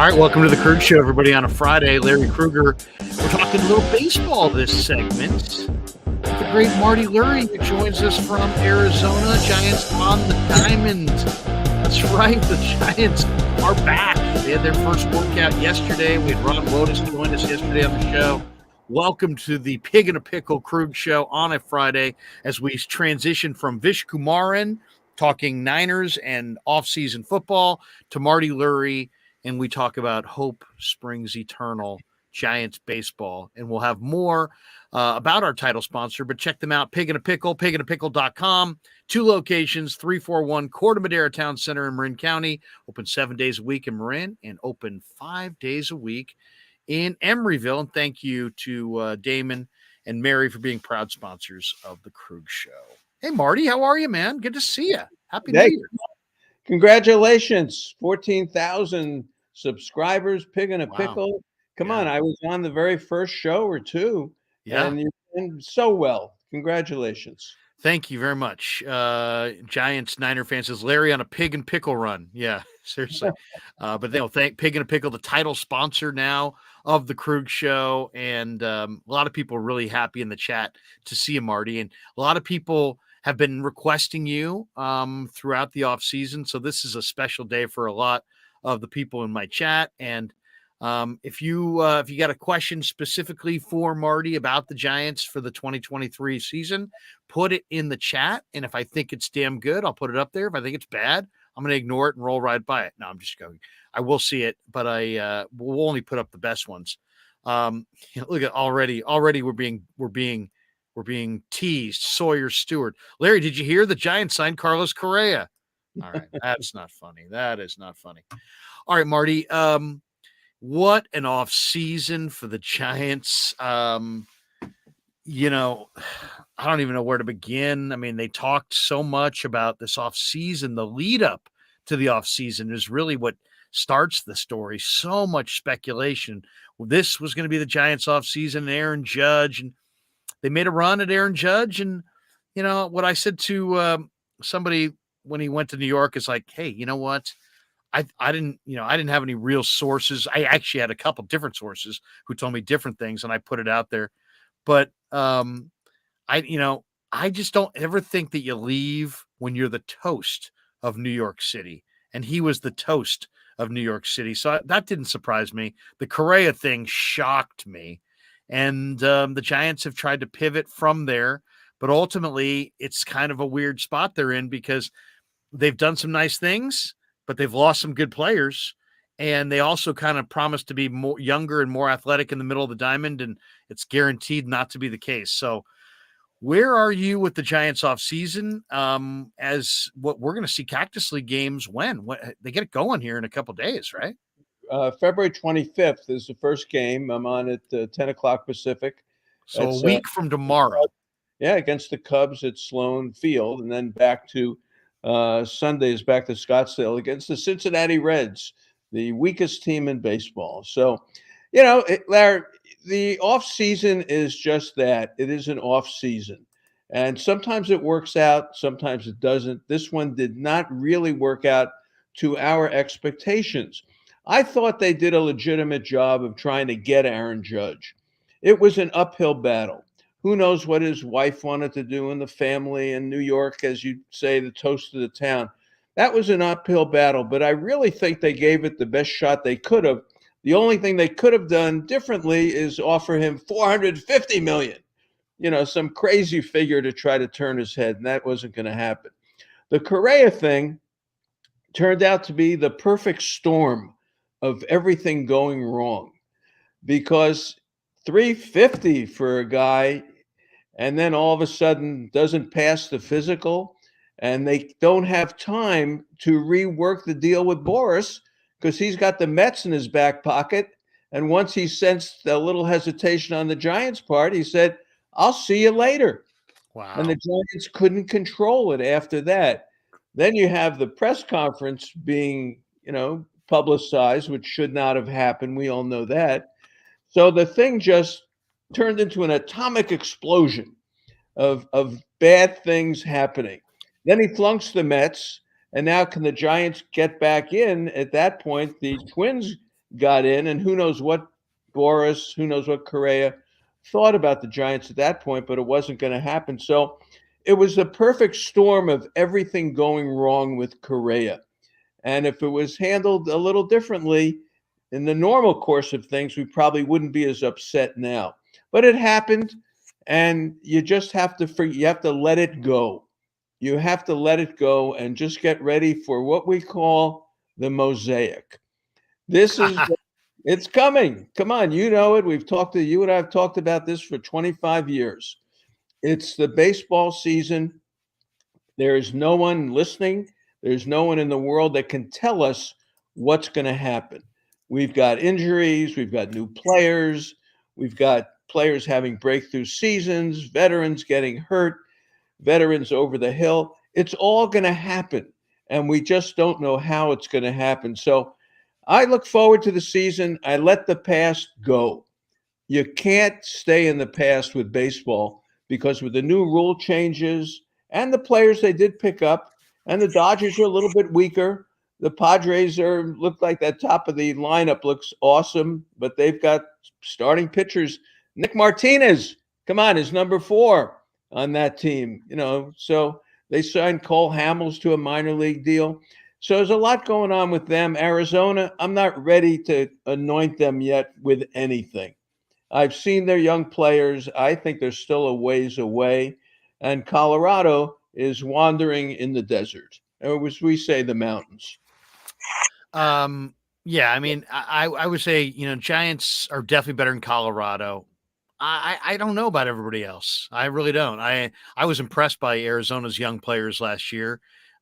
All right, welcome to the Krueger Show, everybody, on a Friday. Larry Krueger. We're talking a little baseball this segment. The great Martie Lurie, who joins us from Arizona. Giants on the diamond. That's right, the Giants are back. They had their first workout yesterday. We had Ron Wotus join us yesterday on the show. Welcome to the Pig in a Pickle Krug Show on a Friday as we transition from Vish Kumaran, talking Niners and off-season football, to Martie Lurie, and we talk about Hope Springs Eternal Giants baseball. And we'll have more about our title sponsor, but check them out, Pig in a Pickle, pigindapickle.com. 2 locations, 341 Corte Madera Town Center in Marin County, open 7 days a week in Marin and open 5 days a week in Emeryville. And thank you to Damon and Mary for being proud sponsors of the Krug Show. Hey, Marty, how are you, man? Good to see you. Happy New Year. Congratulations, 14,000 subscribers, Pig in a Wow. Pickle. Come on, I was on the very first show or two, and you're doing so well. Congratulations. Thank you very much. Giants, Niner fans says Larry on a Pig and Pickle run. Yeah, seriously. But they'll thank Pig and a Pickle, the title sponsor now of the Krug Show. And a lot of people are really happy in the chat to see you, Marty. And a lot of people have been requesting you throughout the off season. So this is a special day for a lot of the people in my chat. And if you got a question specifically for Marty about the Giants for the 2023 season, put it in the chat. And if I think it's damn good, I'll put it up there. If I think it's bad, I'm going to ignore it and roll right by it. No, I'm just going. I will see it, but I will only put up the best ones. Look at already we're being teased. Sawyer Stewart. Larry, did you hear the Giants signed Carlos Correa? All right, that's not funny. That is not funny. All right, Marty. What an off season for the Giants. I don't even know where to begin. I mean, they talked so much about this off season. The lead up to the off season is really what starts the story. So much speculation. This was going to be the Giants off season, Aaron Judge, and they made a run at Aaron Judge. And, what I said to somebody when he went to New York is like, hey, you know what? I didn't have any real sources. I actually had a couple different sources who told me different things, and I put it out there. But I just don't ever think that you leave when you're the toast of New York City, and he was the toast of New York City. So that didn't surprise me. The Correa thing shocked me, and the Giants have tried to pivot from there, but ultimately it's kind of a weird spot they're in because they've done some nice things, but they've lost some good players, and they also kind of promised to be more younger and more athletic in the middle of the diamond, and it's guaranteed not to be the case. So where are you with the Giants off season? As what we're going to see Cactus League games when they get it going here in a couple of days, right? February 25th is the first game. I'm on at 10 o'clock Pacific. So a week from tomorrow. Yeah, against the Cubs at Sloan Field, and then back to Sundays back to Scottsdale against the Cincinnati Reds, the weakest team in baseball. So, Larry, the off season is just that. It is an off season, and sometimes it works out, sometimes it doesn't. This one did not really work out to our expectations. I thought they did a legitimate job of trying to get Aaron Judge. It was an uphill battle. Who knows what his wife wanted to do in the family in New York, as you say, the toast of the town. That was an uphill battle, but I really think they gave it the best shot they could have. The only thing they could have done differently is offer him $450 million, some crazy figure to try to turn his head, and that wasn't going to happen. The Correa thing turned out to be the perfect storm of everything going wrong, because 350 for a guy, and then all of a sudden doesn't pass the physical, and they don't have time to rework the deal with Boris because he's got the Mets in his back pocket. And once he sensed a little hesitation on the Giants' part, he said, I'll see you later. Wow. And the Giants couldn't control it after that. Then you have the press conference being, publicized, which should not have happened. We all know that. So the thing just turned into an atomic explosion of bad things happening. Then he flunks the Mets, and now can the Giants get back in? At that point, the Twins got in, and who knows what Boris, who knows what Correa thought about the Giants at that point, but it wasn't going to happen. So it was a perfect storm of everything going wrong with Correa. And if it was handled a little differently in the normal course of things, we probably wouldn't be as upset now. But it happened, and you just have to you have to let it go. You have to let it go and just get ready for what we call the mosaic. This is it's coming. Come on, you know it. We've talked to you and I've talked about this for 25 years. It's the baseball season. There is no one listening. There's no one in the world that can tell us what's going to happen. We've got injuries, we've got new players, we've got players having breakthrough seasons, veterans getting hurt, veterans over the hill. It's all going to happen, and we just don't know how it's going to happen. So I look forward to the season. I let the past go. You can't stay in the past with baseball because with the new rule changes and the players they did pick up, and the Dodgers are a little bit weaker. The Padres look like that top of the lineup looks awesome, but they've got starting pitchers. Nick Martinez, come on, is number 4 on that team. So they signed Cole Hamels to a minor league deal. So there's a lot going on with them. Arizona, I'm not ready to anoint them yet with anything. I've seen their young players. I think they're still a ways away. And Colorado is wandering in the desert, or as we say, the mountains. Yeah, I mean, I would say, Giants are definitely better in Colorado. I don't know about everybody else. I really don't. I was impressed by Arizona's young players last year,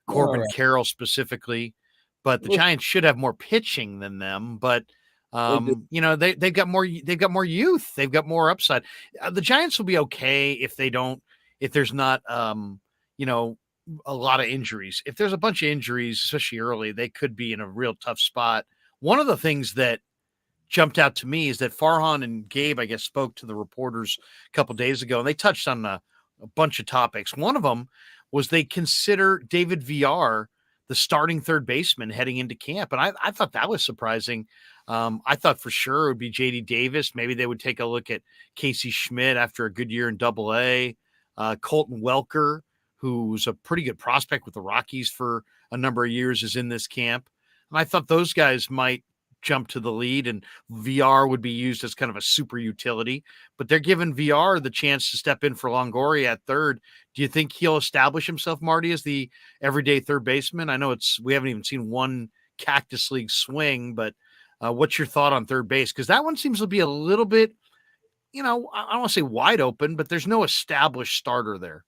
Corbin Carroll specifically, but the Giants should have more pitching than them. But they've got more youth, they've got more upside. The Giants will be okay if there's not a lot of injuries. If there's a bunch of injuries, especially early, they could be in a real tough spot. One of the things that jumped out to me is that Farhan and Gabe, I guess, spoke to the reporters a couple days ago, and they touched on a bunch of topics. One of them was they consider David Villar the starting third baseman heading into camp. And I thought that was surprising. I thought for sure it would be JD Davis. Maybe they would take a look at Casey Schmidt after a good year in Double-A. Colton Welker, who's a pretty good prospect with the Rockies for a number of years, is in this camp. And I thought those guys might jump to the lead, and VR would be used as kind of a super utility, but they're giving VR the chance to step in for Longoria at third. Do you think he'll establish himself, Marty, as the everyday third baseman? I know we haven't even seen one Cactus League swing, but what's your thought on third base? Because that one seems to be a little bit, I don't want to say wide open, but there's no established starter there.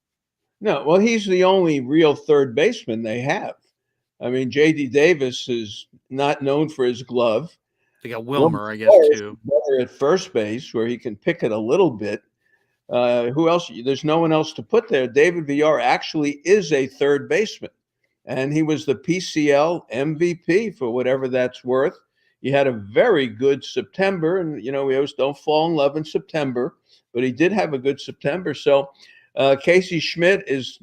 No, well, he's the only real third baseman they have. I mean, J.D. Davis is not known for his glove. They got Wilmer, I guess, too. At first base, where he can pick it a little bit. Who else? There's no one else to put there. David Villar actually is a third baseman, and he was the PCL MVP for whatever that's worth. He had a very good September, and, we always don't fall in love in September, but he did have a good September. So Casey Schmidt is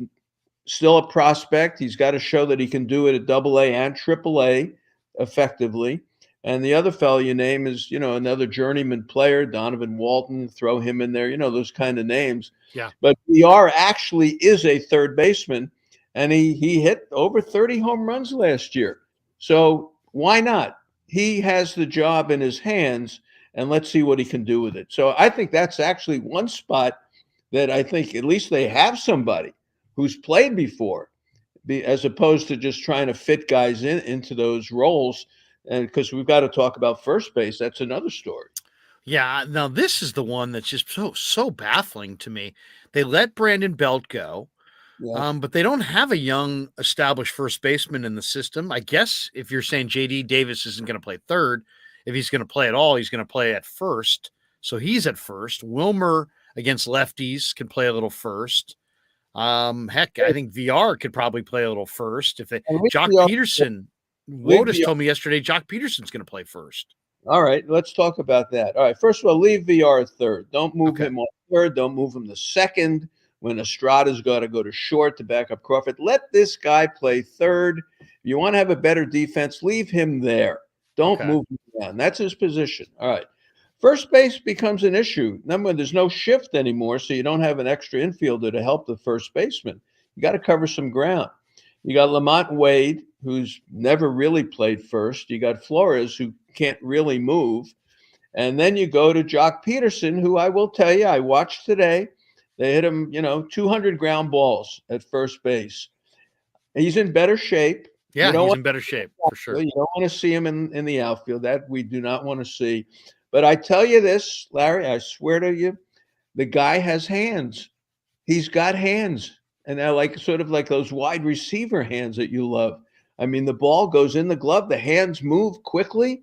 still a prospect. He's got to show that he can do it at Double-A and Triple-A effectively. And the other fellow you name is, another journeyman player, Donovan Walton. Throw him in there, those kind of names. Yeah. But VR actually is a third baseman, and he hit over 30 home runs last year. So why not? He has the job in his hands, and let's see what he can do with it. So I think that's actually one spot that I think at least they have somebody who's played before, as opposed to just trying to fit guys into those roles. And because we've got to talk about first base, that's another story. Yeah, now this is the one that's just so baffling to me. They let Brandon Belt go, but they don't have a young established first baseman in the system. I guess if you're saying JD Davis isn't going to play third, if he's going to play at all, he's going to play at first. So he's at first. Wilmer against lefties can play a little first. Heck, I think VR could probably play a little first. Jock Peterson, Wotus told me yesterday, Jock Peterson's going to play first. All right, let's talk about that. All right, first of all, leave VR third. Don't move him on third. Don't move him to second when Estrada's got to go to short to back up Crawford. Let this guy play third. If you want to have a better defense, leave him there. Don't move him down. That's his position. All right. First base becomes an issue. Number one, there's no shift anymore, so you don't have an extra infielder to help the first baseman. You got to cover some ground. You got Lamont Wade, who's never really played first. You got Flores, who can't really move. And then you go to Jock Peterson, who I will tell you, I watched today. They hit him, 200 ground balls at first base. He's in better shape. You Yeah, don't he's want in better shape for sure. you don't want to see him in the outfield. That we do not want to see. But I tell you this, Larry, I swear to you, the guy has hands. He's got hands. And they're like sort of like those wide receiver hands that you love. I mean, the ball goes in the glove, the hands move quickly.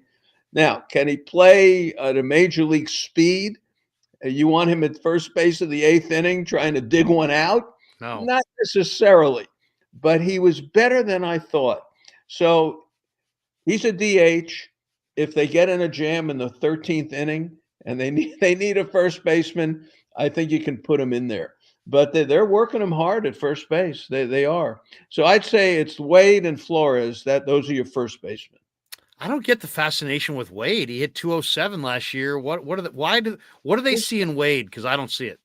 Now, can he play at a major league speed? You want him at first base of the eighth inning trying to dig one out? No. Not necessarily, but he was better than I thought. So he's a DH. If they get in a jam in the 13th inning and they need a first baseman, I think you can put him in there. But they're working him hard at first base. They are. So I'd say it's Wade and Flores. Those are your first basemen. I don't get the fascination with Wade. He hit 207 last year. What do they see in Wade? Because I don't see it.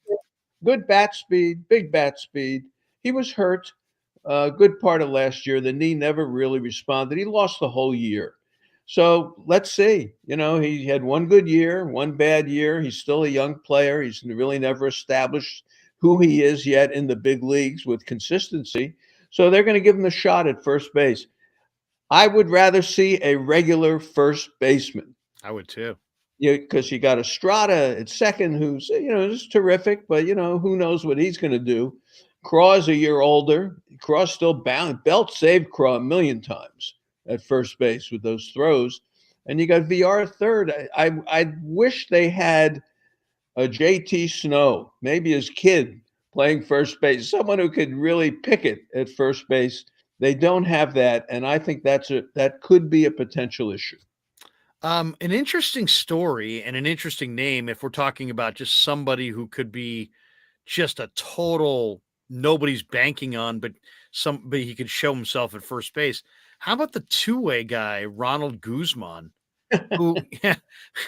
Good bat speed, big bat speed. He was hurt a good part of last year. The knee never really responded. He lost the whole year. So let's see. He had one good year, one bad year. He's still a young player. He's really never established who he is yet in the big leagues with consistency. So they're going to give him a shot at first base. I would rather see a regular first baseman. I would too. Because you got Estrada at second, who's is terrific, but who knows what he's going to do. Craw's a year older. Craw's still bound. Belt saved Craw a million times at first base with those throws, and you got VR at third. I wish they had a JT Snow, maybe his kid, playing first base, someone who could really pick it at first base. They don't have that, and I think that could be a potential issue. An interesting story and an interesting name if we're talking about just somebody who could be just a total nobody's banking on, but somebody he could show himself at first base. How about the two-way guy, Ronald Guzman? Who, yeah,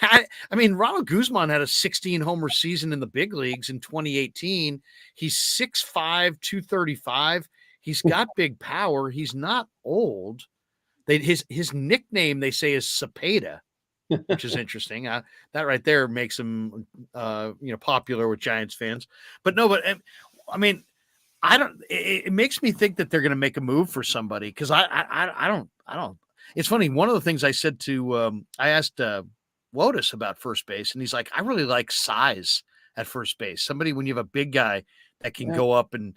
I mean, Ronald Guzman had a 16 homer season in the big leagues in 2018. He's 6'5", 235. He's got big power. He's not old. His nickname, they say, is Cepeda, which is interesting. That right there makes him, popular with Giants fans. But no, I mean, I don't. It makes me think that they're going to make a move for somebody because I don't. It's funny. One of the things I said to I asked Wotus about first base, and he's like, I really like size at first base. Somebody when you have a big guy that can go up and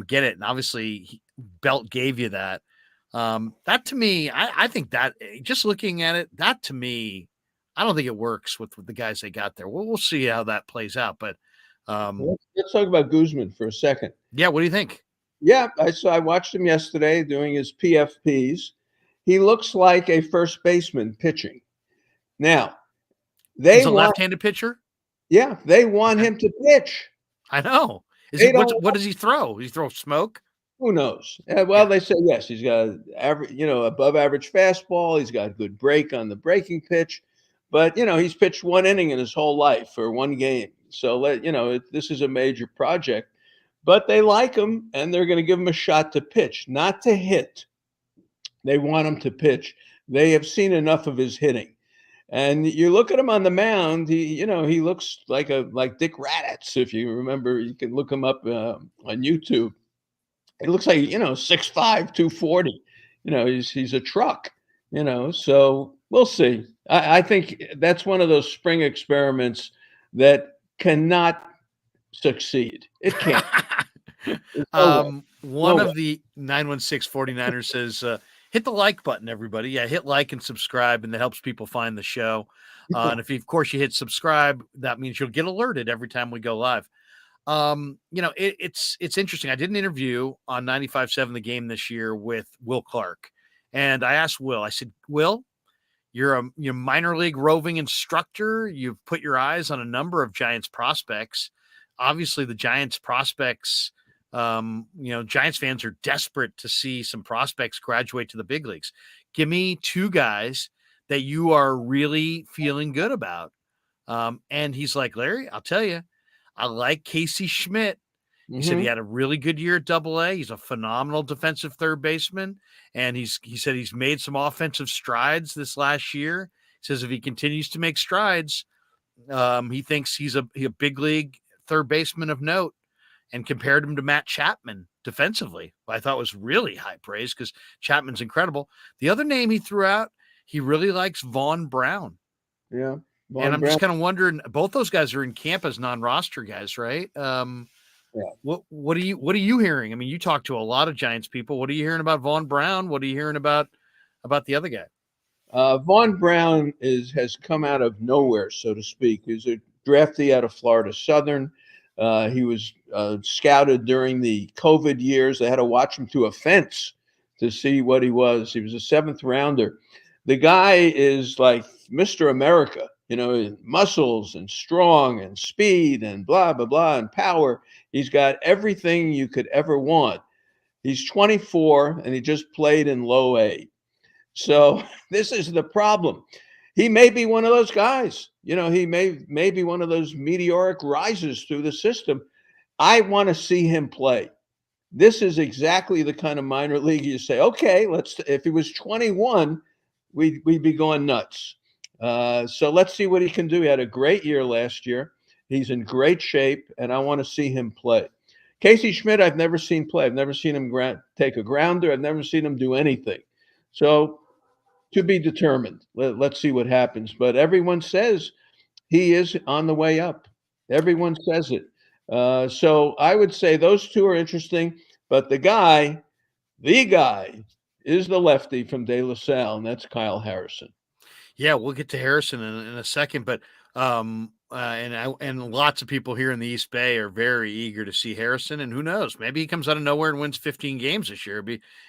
get it, and obviously Belt gave you that. That to me, I think that just looking at it, that to me, I don't think it works with the guys they got there. We'll see how that plays out. But let's talk about Guzman for a second. Yeah, what do you think? Yeah, I watched him yesterday doing his PFPs. He looks like a first baseman pitching. Now, He's a left-handed pitcher? Yeah, they want him to pitch. I know. What does he throw? Does he throw smoke? Who knows? Well, they say yes. He's got above average fastball. He's got good break on the breaking pitch, but he's pitched one inning in his whole life for one game. So this is a major project, but they like him and they're going to give him a shot to pitch, not to hit. They want him to pitch. They have seen enough of his hitting. And you look at him on the mound, he looks like Dick Raddatz. If you remember, you can look him up on YouTube. It looks like, 6'5", 240. He's a truck, so we'll see. I think that's one of those spring experiments that cannot succeed. It can't. One of the 916 49ers says, hit the like button, everybody. Yeah, hit like and subscribe, and that helps people find the show. And if, of course, you hit subscribe, that means you'll get alerted every time we go live. It's interesting. I did an interview on 95.7 The Game this year with Will Clark, and I asked Will, I said, Will, you're a minor league roving instructor. You've put your eyes on a number of Giants prospects. Obviously, the Giants prospects, Giants fans are desperate to see some prospects graduate to the big leagues. Give me two guys that you are really feeling good about? And he's like, Larry, I'll tell you, I like Casey Schmidt. He said he Hmm. had a really good year at Double A. He's a phenomenal defensive third baseman, and he said he's made some offensive strides this last year. He says if he continues to make strides, he thinks he's a big league third baseman of note, and compared him to Matt Chapman defensively. I thought was really high praise because Chapman's incredible. The other name he threw out, he really likes Vaughn Brown. Yeah. And Von I'm Brown. just kind of wondering, both those guys are in camp as non-roster guys, right? Yeah. What are you hearing? I mean, you talk to a lot of Giants people. What are you hearing about Vaughn Brown? What are you hearing about the other guy? Von Brown has come out of nowhere, so to speak. He's a draftee out of Florida Southern. He was scouted during the COVID years. They had to watch him through a fence to see what he was. He was a seventh rounder. The guy is like Mr. America, muscles and strong and speed and blah, blah, blah, and power. He's got everything you could ever want. He's 24 and he just played in low A. So this is the problem. He may be one of those guys. He may be one of those meteoric rises through the system. I want to see him play. This is exactly the kind of minor league you say, okay, if he was 21, we'd be going nuts. So let's see what he can do. He had a great year last year. He's in great shape, and I want to see him play. Casey Schmidt, I've never seen play. I've never seen him take a grounder. I've never seen him do anything. So to be determined. Let's see what happens. But everyone says he is on the way up. Everyone says it. So I would say those two are interesting. But the guy is the lefty from De La Salle, and that's Kyle Harrison. Yeah, we'll get to Harrison in a second, but and lots of people here in the East Bay are very eager to see Harrison, and who knows, maybe he comes out of nowhere and wins 15 games this year.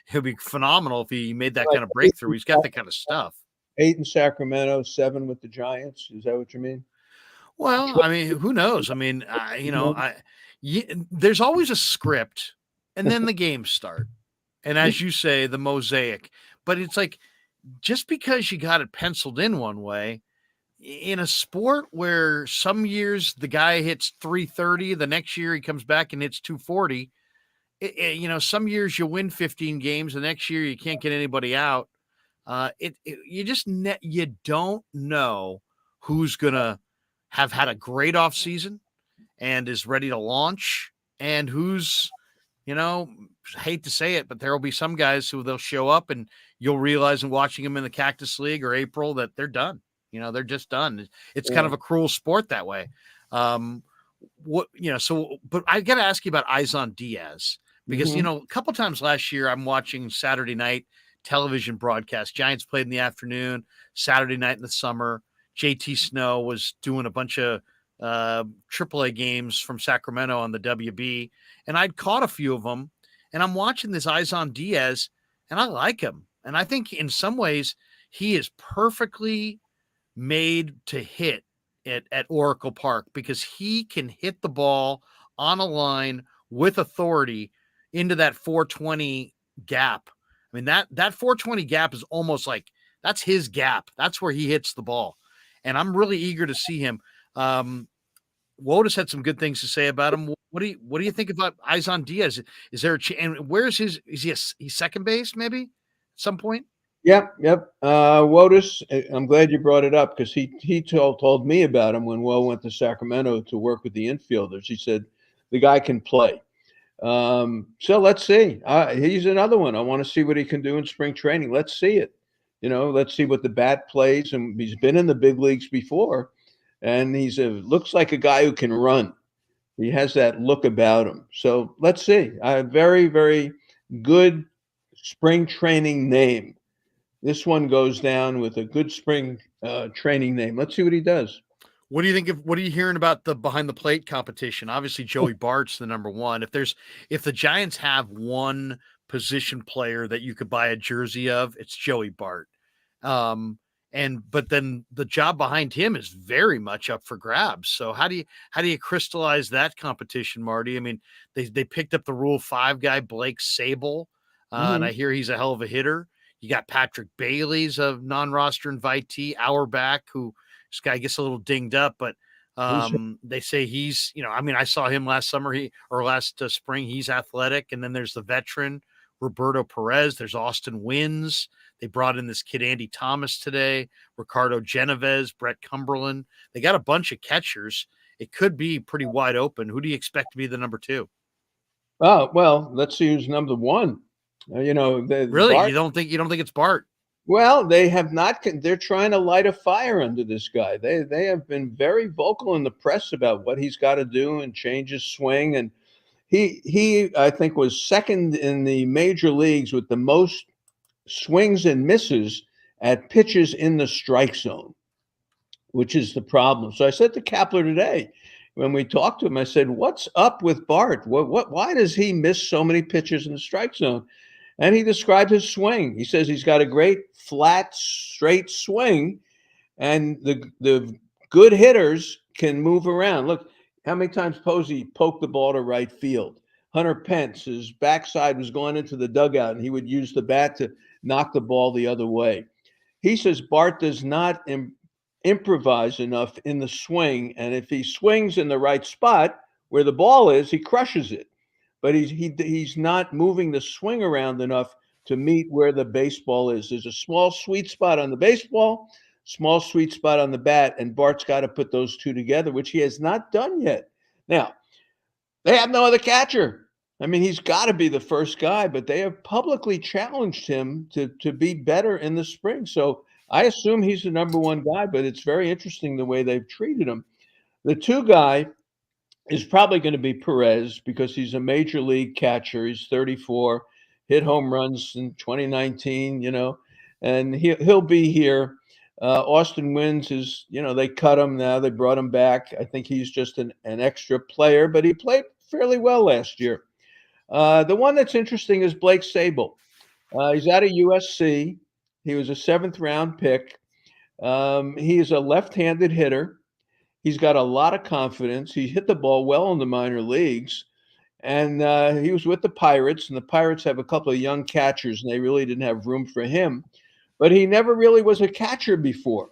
He'll be phenomenal if he made that Like kind of breakthrough. He's got that kind of stuff. 8 in Sacramento, 7 with the Giants. Is that what you mean? Well, I mean, who knows? I mean, there's always a script, and then the games start, and as you say, the mosaic. But it's like just because you got it penciled in one way in a sport where some years the guy hits 330, the next year he comes back and hits 240. Some years you win 15 games, the next year you can't get anybody out. You don't know who's gonna have had a great off season and is ready to launch, and who's, you know, hate to say it, but there will be some guys who they'll show up and you'll realize in watching them in the Cactus League or April that they're done. They're just done. It's kind Yeah. of a cruel sport that way. But I got to ask you about Izon Diaz because, Mhm. a couple times last year, I'm watching Saturday night television broadcast. Giants played in the afternoon, Saturday night in the summer. JT Snow was doing a bunch of AAA games from Sacramento on the WB, and I'd caught a few of them. And I'm watching this Izon Diaz, and I like him. And I think in some ways he is perfectly made to hit at Oracle Park because he can hit the ball on a line with authority into that 420 gap. I mean, that 420 gap is almost like that's his gap. That's where he hits the ball. And I'm really eager to see him. Wotus had some good things to say about him. What do you think about Izon Diaz? Is there and where's his? He's second base maybe at some point? Yep, yep. Wotus, I'm glad you brought it up because he told me about him when Will went to Sacramento to work with the infielders. He said the guy can play. So let's see. He's another one. I want to see what he can do in spring training. Let's see it. Let's see what the bat plays. And he's been in the big leagues before, and looks like a guy who can run. He has that look about him. So let's see. A very, very good spring training name. This one goes down with a good spring training name. Let's see what he does. What do you think what are you hearing about the behind the plate competition? Obviously, Joey Bart's the number one. If the Giants have one position player that you could buy a jersey of, it's Joey Bart. But then the job behind him is very much up for grabs. So how do you crystallize that competition, Marty? I mean, they picked up the Rule 5 guy, Blake Sable, and Hmm. I hear he's a hell of a hitter. You got Patrick Bailey's a non-roster invitee, Auerbach, who this guy gets a little dinged up, but they say he's, I mean, I saw him last summer, last spring. He's athletic. And then there's the veteran Roberto Perez. There's Austin Wins. They brought in this kid Andy Thomas today, Ricardo Genovez, Brett Cumberland. They got a bunch of catchers. It could be pretty wide open. Who do you expect to be the number 2? Oh, well, let's see who's number 1. Really? Bart, you don't think it's Bart? well, they have not. They're trying to light a fire under this guy. They have been very vocal in the press about what he's got to do and change his swing. And he I think was second in the major leagues with the most swings and misses at pitches in the strike zone, which is the problem. So I said to Kapler today, when we talked to him, I said, "What's up with Bart? Why does he miss so many pitches in the strike zone?" And he described his swing. He says he's got a great flat, straight swing, and the good hitters can move around. Look, how many times Posey poked the ball to right field? Hunter Pence, his backside was going into the dugout, and he would use the bat to knock the ball the other way. He says Bart does not improvise enough in the swing, and if he swings in the right spot where the ball is, he crushes it. But he's not moving the swing around enough to meet where the baseball is. There's a small sweet spot on the baseball, small sweet spot on the bat, and Bart's got to put those two together, which he has not done yet. Now, they have no other catcher. I mean, he's got to be the first guy, but they have publicly challenged him to be better in the spring. So I assume he's the number 1 guy, but it's very interesting the way they've treated him. The 2 guy is probably going to be Perez because he's a major league catcher. He's 34, hit home runs in 2019, and he'll be here. Austin Wins is, they cut him now. They brought him back. I think he's just an extra player, but he played fairly well last year. The one that's interesting is Blake Sabol. He's out of USC. He was a 7th-round pick. He is a left-handed hitter. He's got a lot of confidence. He hit the ball well in the minor leagues. And he was with the Pirates, and the Pirates have a couple of young catchers, and they really didn't have room for him. But he never really was a catcher before.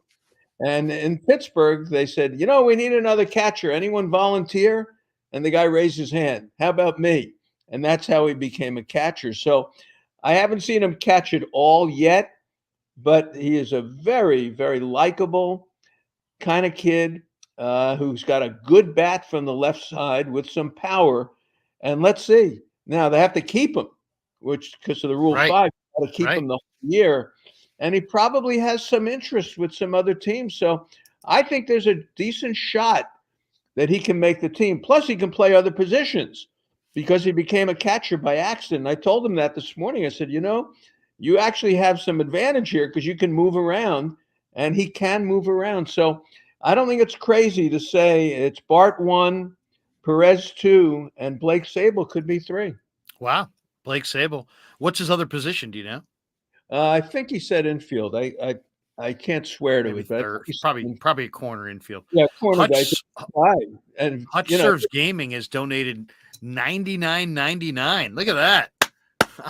And in Pittsburgh, they said, we need another catcher. Anyone volunteer? And the guy raised his hand. How about me? And that's how he became a catcher. So I haven't seen him catch it all yet, but he is a very, very likable kind of kid. Who's got a good bat from the left side with some power. And let's see. Now they have to keep him, which because of the Rule 5, got to keep him the whole year. And he probably has some interest with some other teams. So I think there's a decent shot that he can make the team. Plus, he can play other positions because he became a catcher by accident. I told him that this morning. I said, you actually have some advantage here because you can move around, and he can move around. So I don't think it's crazy to say it's Bart 1, Perez 2, and Blake Sabol could be 3. Wow. Blake Sabol. What's his other position? Do you know? I think he said infield. I can't swear to it, but probably a corner infield. Yeah, corner guy. And Hutch Serves Gaming has donated $99.99. Look at that.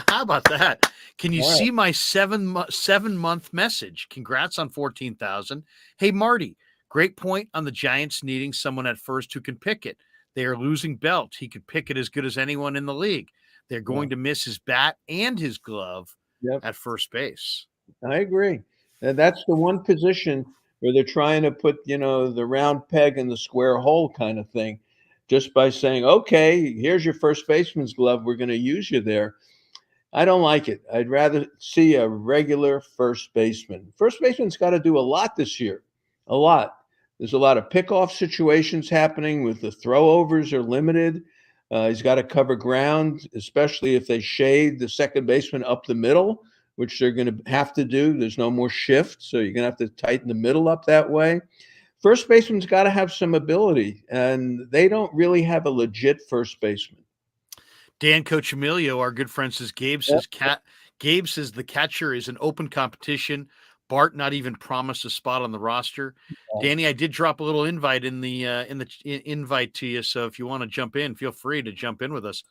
How about that? Can you see my 7-month message? Congrats on 14,000. Hey, Marty. Great point on the Giants needing someone at first who can pick it. They are losing Belt. He could pick it as good as anyone in the league. They're going to miss his bat and his glove at first base. I agree. And that's the one position where they're trying to put, the round peg in the square hole kind of thing, just by saying, okay, here's your first baseman's glove. We're going to use you there. I don't like it. I'd rather see a regular first baseman. First baseman's got to do a lot this year, a lot. There's a lot of pickoff situations happening with the throwovers are limited. He's got to cover ground, especially if they shade the second baseman up the middle, which they're going to have to do. There's no more shift, so you're going to have to tighten the middle up that way. First baseman's got to have some ability, and they don't really have a legit first baseman. Dan Cochimilio, our good friend, says Gabe says Gabe says the catcher is an open competition. Bart not even promised a spot on the roster. Danny, I did drop a little invite in the invite to you, so if you want to jump in, feel free to jump in with us.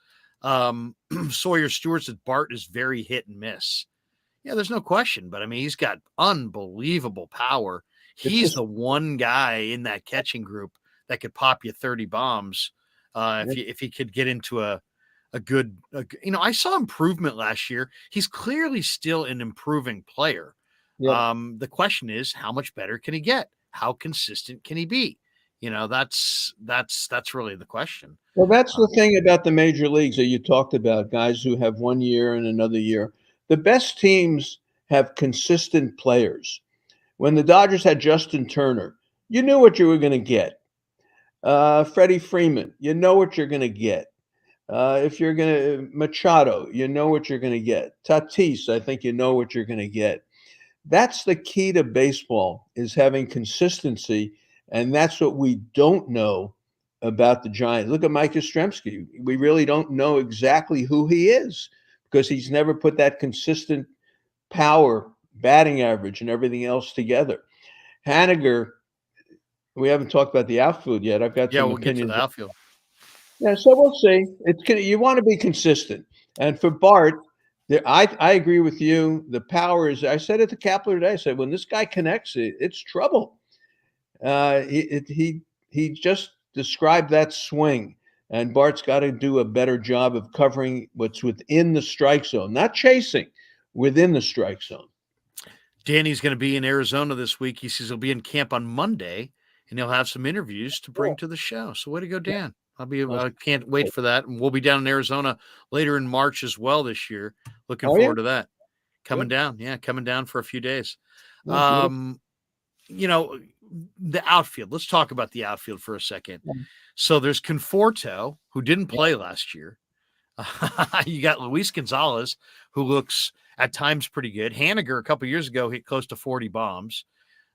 Sawyer Stewart says Bart is very hit and miss. Yeah, there's no question. But I mean, he's got unbelievable power. It's He's just the one guy in that catching group that could pop you 30 bombs yeah, if he could get into a good, I saw improvement last year. He's clearly still an improving player. yeah. The question is, how much better can he get? How consistent can he be? That's really the question. Well, that's the Um, thing about the major leagues that you talked about, guys who have 1 year and another year. The best teams have consistent players. When the Dodgers had Justin Turner, you knew what you were going to get. Freddie Freeman, you know what you're going to get. If you're going to Machado, you know what you're going to get. Tatis, I think you know what you're going to get. That's the key to baseball is having consistency, and that's what we don't know about the Giants. Look at Mike Yastrzemski. We really don't know exactly who he is because he's never put that consistent power, batting average, and everything else together. Haniger, we haven't talked about the outfield yet. I've got yeah, some we'll get to the opinions. outfield. Yeah, so we'll see. You want to be consistent, and for Bart, I agree with you. The power is. I said it to Kapler today. I said when this guy connects, it's trouble. He just described that swing, and Bart's got to do a better job of covering what's within the strike zone, not chasing within the strike zone. Danny's going to be in Arizona this week. He says he'll be in camp on Monday, and he'll have some interviews to bring Cool. to the show. So way to go, Dan! That's I can't wait for that. And we'll be down in Arizona later in March as well this year. Looking Oh yeah, forward to that. Coming good. down, yeah, coming down for a few days. Yeah, beautiful. Um, you know, the outfield. Let's talk about the outfield for a second. So there's Conforto, who didn't play last year. You got Luis Gonzalez, who looks at times pretty good. Haniger, a couple years ago, hit close to 40 bombs.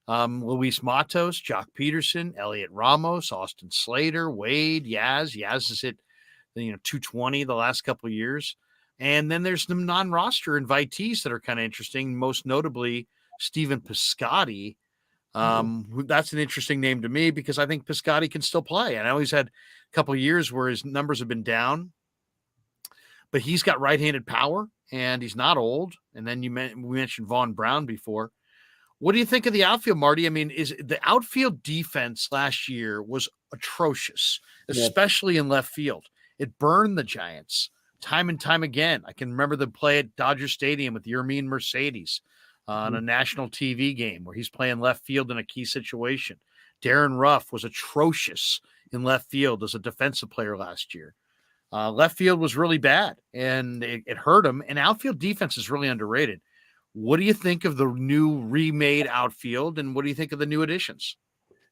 Luis Matos, Jock Peterson, Elliot Ramos, Austin Slater, Wade, Yaz. Yaz has hit 220 the last couple of years. And then there's some non-roster invitees that are kind of interesting, most notably Stephen Piscotty. That's an interesting name to me because I think Piscotty can still play. I know he's had a couple of years where his numbers have been down, but he's got right-handed power and he's not old. And then we mentioned Vaughn Brown before. What do you think of the outfield, Marty? I mean, is the outfield defense last year was atrocious, Yeah. especially in left field. It burned the Giants time and time again. I can remember the play at Dodger Stadium with Yermin Mercedes on a national TV game where he's playing left field in a key situation. Darren Ruff was atrocious in left field as a defensive player last year. Left field was really bad, and it hurt him. And outfield defense is really underrated. What do you think of the new remade outfield, and what do you think of the new additions?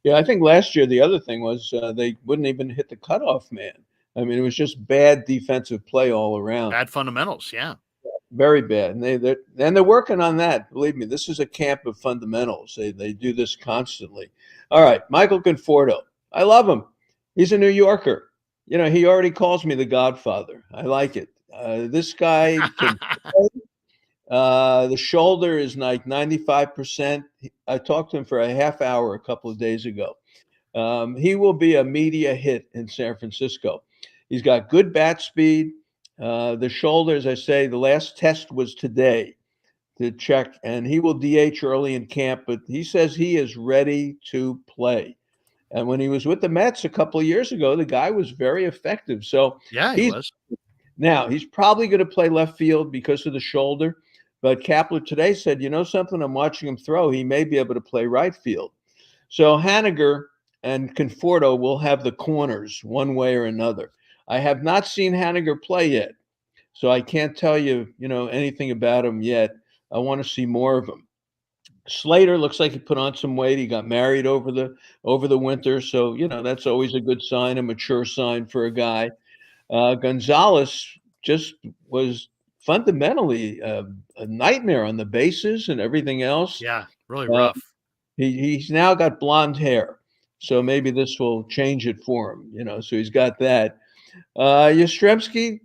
Yeah, I think last year the other thing was they wouldn't even hit the cutoff man. I mean, it was just bad defensive play all around. Bad fundamentals, yeah. Very bad, and they're working on that. Believe me, this is a camp of fundamentals. They do this constantly. All right, Michael Conforto. I love him. He's a New Yorker. He already calls me the Godfather. I like it. This guy can. The shoulder is like 95%. I talked to him for a half hour a couple of days ago. He will be a media hit in San Francisco. He's got good bat speed. The shoulder, as I say, the last test was today to check, and he will DH early in camp, but he says he is ready to play. And when he was with the Mets a couple of years ago, the guy was very effective. So Yeah, he he's was. now he's probably going to play left field because of the shoulder. But Kapler today said, you know something, I'm watching him throw. He may be able to play right field. So Haniger and Conforto will have the corners one way or another. I have not seen Haniger play yet, so I can't tell you, anything about him yet. I want to see more of him. Slater looks like he put on some weight. He got married over the winter, so that's always a good sign, a mature sign for a guy. Gonzalez just was fundamentally a nightmare on the bases and everything else. Yeah, really Uh, rough. he's now got blonde hair, so maybe this will change it for him. So he's got that. Yastrzemski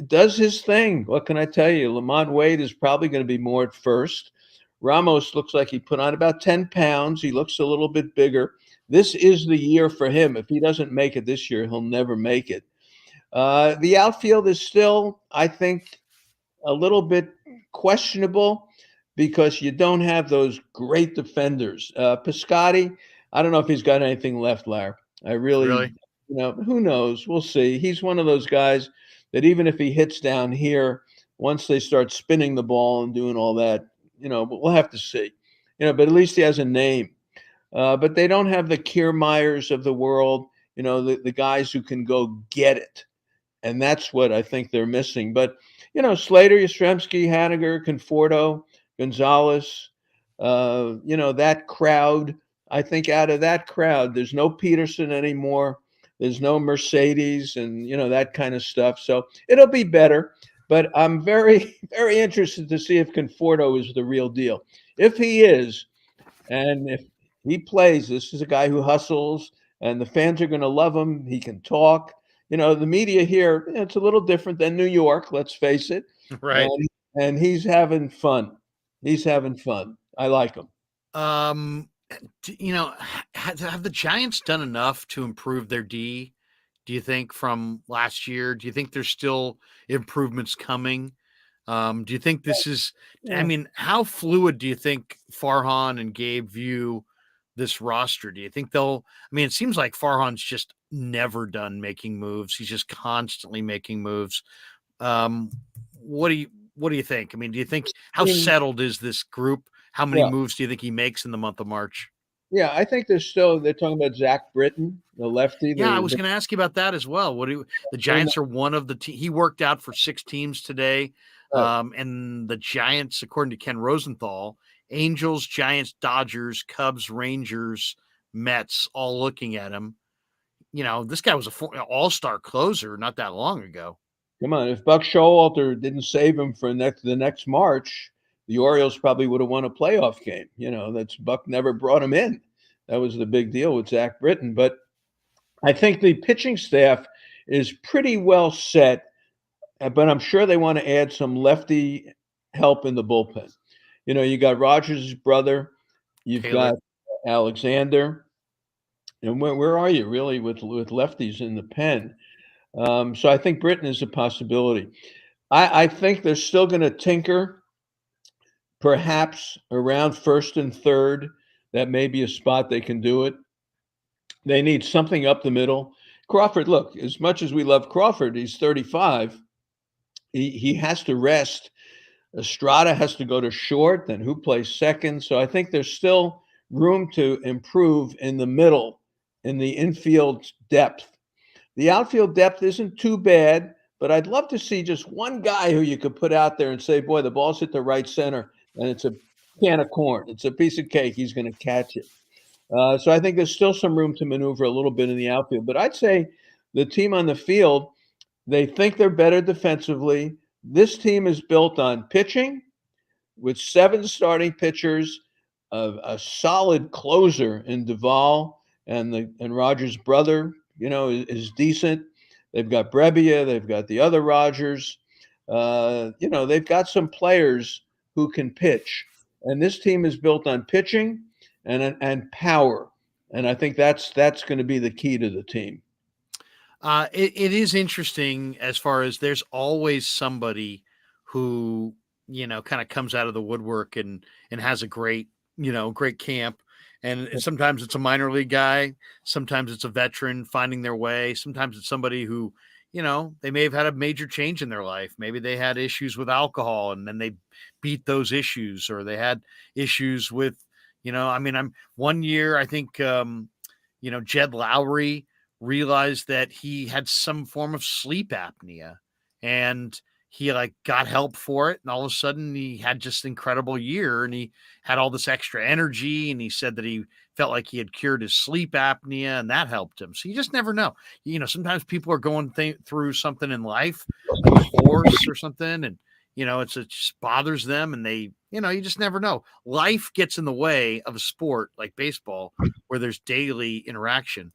does his thing. What can I tell you? Lamont Wade is probably going to be more at first. Ramos looks like he put on about 10 pounds. He looks a little bit bigger. This is the year for him. If he doesn't make it this year, he'll never make it. The outfield is still, I think, a little bit questionable. because you don't have those great defenders. Piscotty, I don't know if he's got anything left, Larry. I really, Really? who knows? We'll see. He's one of those guys that even if he hits down here, once they start spinning the ball and doing all that, but we'll have to see. But at least he has a name. But they don't have the Kiermaiers of the world, the guys who can go get it. And that's what I think they're missing. But, Slater, Yastrzemski, Haniger, Conforto, Gonzalez, that crowd, I think out of that crowd, there's no Peterson anymore. There's no Mercedes and, that kind of stuff. So it'll be better. But I'm very, very interested to see if Conforto is the real deal. If he is, and if he plays, this is a guy who hustles, and the fans are going to love him. He can talk. The media here, it's a little different than New York, let's face it. Right. And he's having fun. He's having fun. I like him. Have the Giants done enough to improve their D, do you think, from last year? Do you think there's still improvements coming? Do you think this is, I mean, how fluid do you think Farhan and Gabe view this roster? Do you think it seems like Farhan's just never done making moves. He's just constantly making moves. What do you think? I mean, do you think, how settled is this group? How many moves do you think he makes in the month of March? Yeah, I think they're talking about Zach Britton, the lefty. Yeah, I was going to ask you about that as well. The Giants are one of the he worked out for 6 teams today. And the Giants, according to Ken Rosenthal, Angels, Giants, Dodgers, Cubs, Rangers, Mets, all looking at him. This guy was an all-star closer not that long ago. Come on, if Buck Showalter didn't save him for the next March, the Orioles probably would have won a playoff game. That's Buck never brought him in. That was the big deal with Zach Britton. But I think the pitching staff is pretty well set, but I'm sure they want to add some lefty help in the bullpen. You got Rogers' brother, you've got Alexander, and where are you really with lefties in the pen? So I think Britton is a possibility. I think they're still going to tinker, perhaps around first and third. That may be a spot they can do it. They need something up the middle. Crawford, look, as much as we love Crawford, he's 35. He has to rest. Estrada has to go to short, then who plays second? So I think there's still room to improve in the middle, in the infield depth. The outfield depth isn't too bad, but I'd love to see just one guy who you could put out there and say, boy, the ball's hit the right center, and it's a can of corn. It's a piece of cake. He's going to catch it. So I think there's still some room to maneuver a little bit in the outfield. But I'd say the team on the field, they think they're better defensively. This team is built on pitching with 7 starting pitchers, a solid closer in Duvall, and Rogers' brother, is decent. They've got Brebbia. They've got the other Rogers. They've got some players who can pitch. And this team is built on pitching and power. And I think that's going to be the key to the team. It is interesting as far as there's always somebody who, kind of comes out of the woodwork and has a great camp. And sometimes it's a minor league guy. Sometimes it's a veteran finding their way. Sometimes it's somebody who, they may have had a major change in their life. Maybe they had issues with alcohol and then they beat those issues, or they had issues with, one year, I think, Jed Lowry realized that he had some form of sleep apnea, and he got help for it. And all of a sudden he had just an incredible year, and he had all this extra energy. And he said that he felt like he had cured his sleep apnea, and that helped him. So you just never know. Sometimes people are going through something in life, a divorce or something, and, it just bothers them, and they, you just never know. Life gets in the way of a sport like baseball where there's daily interaction.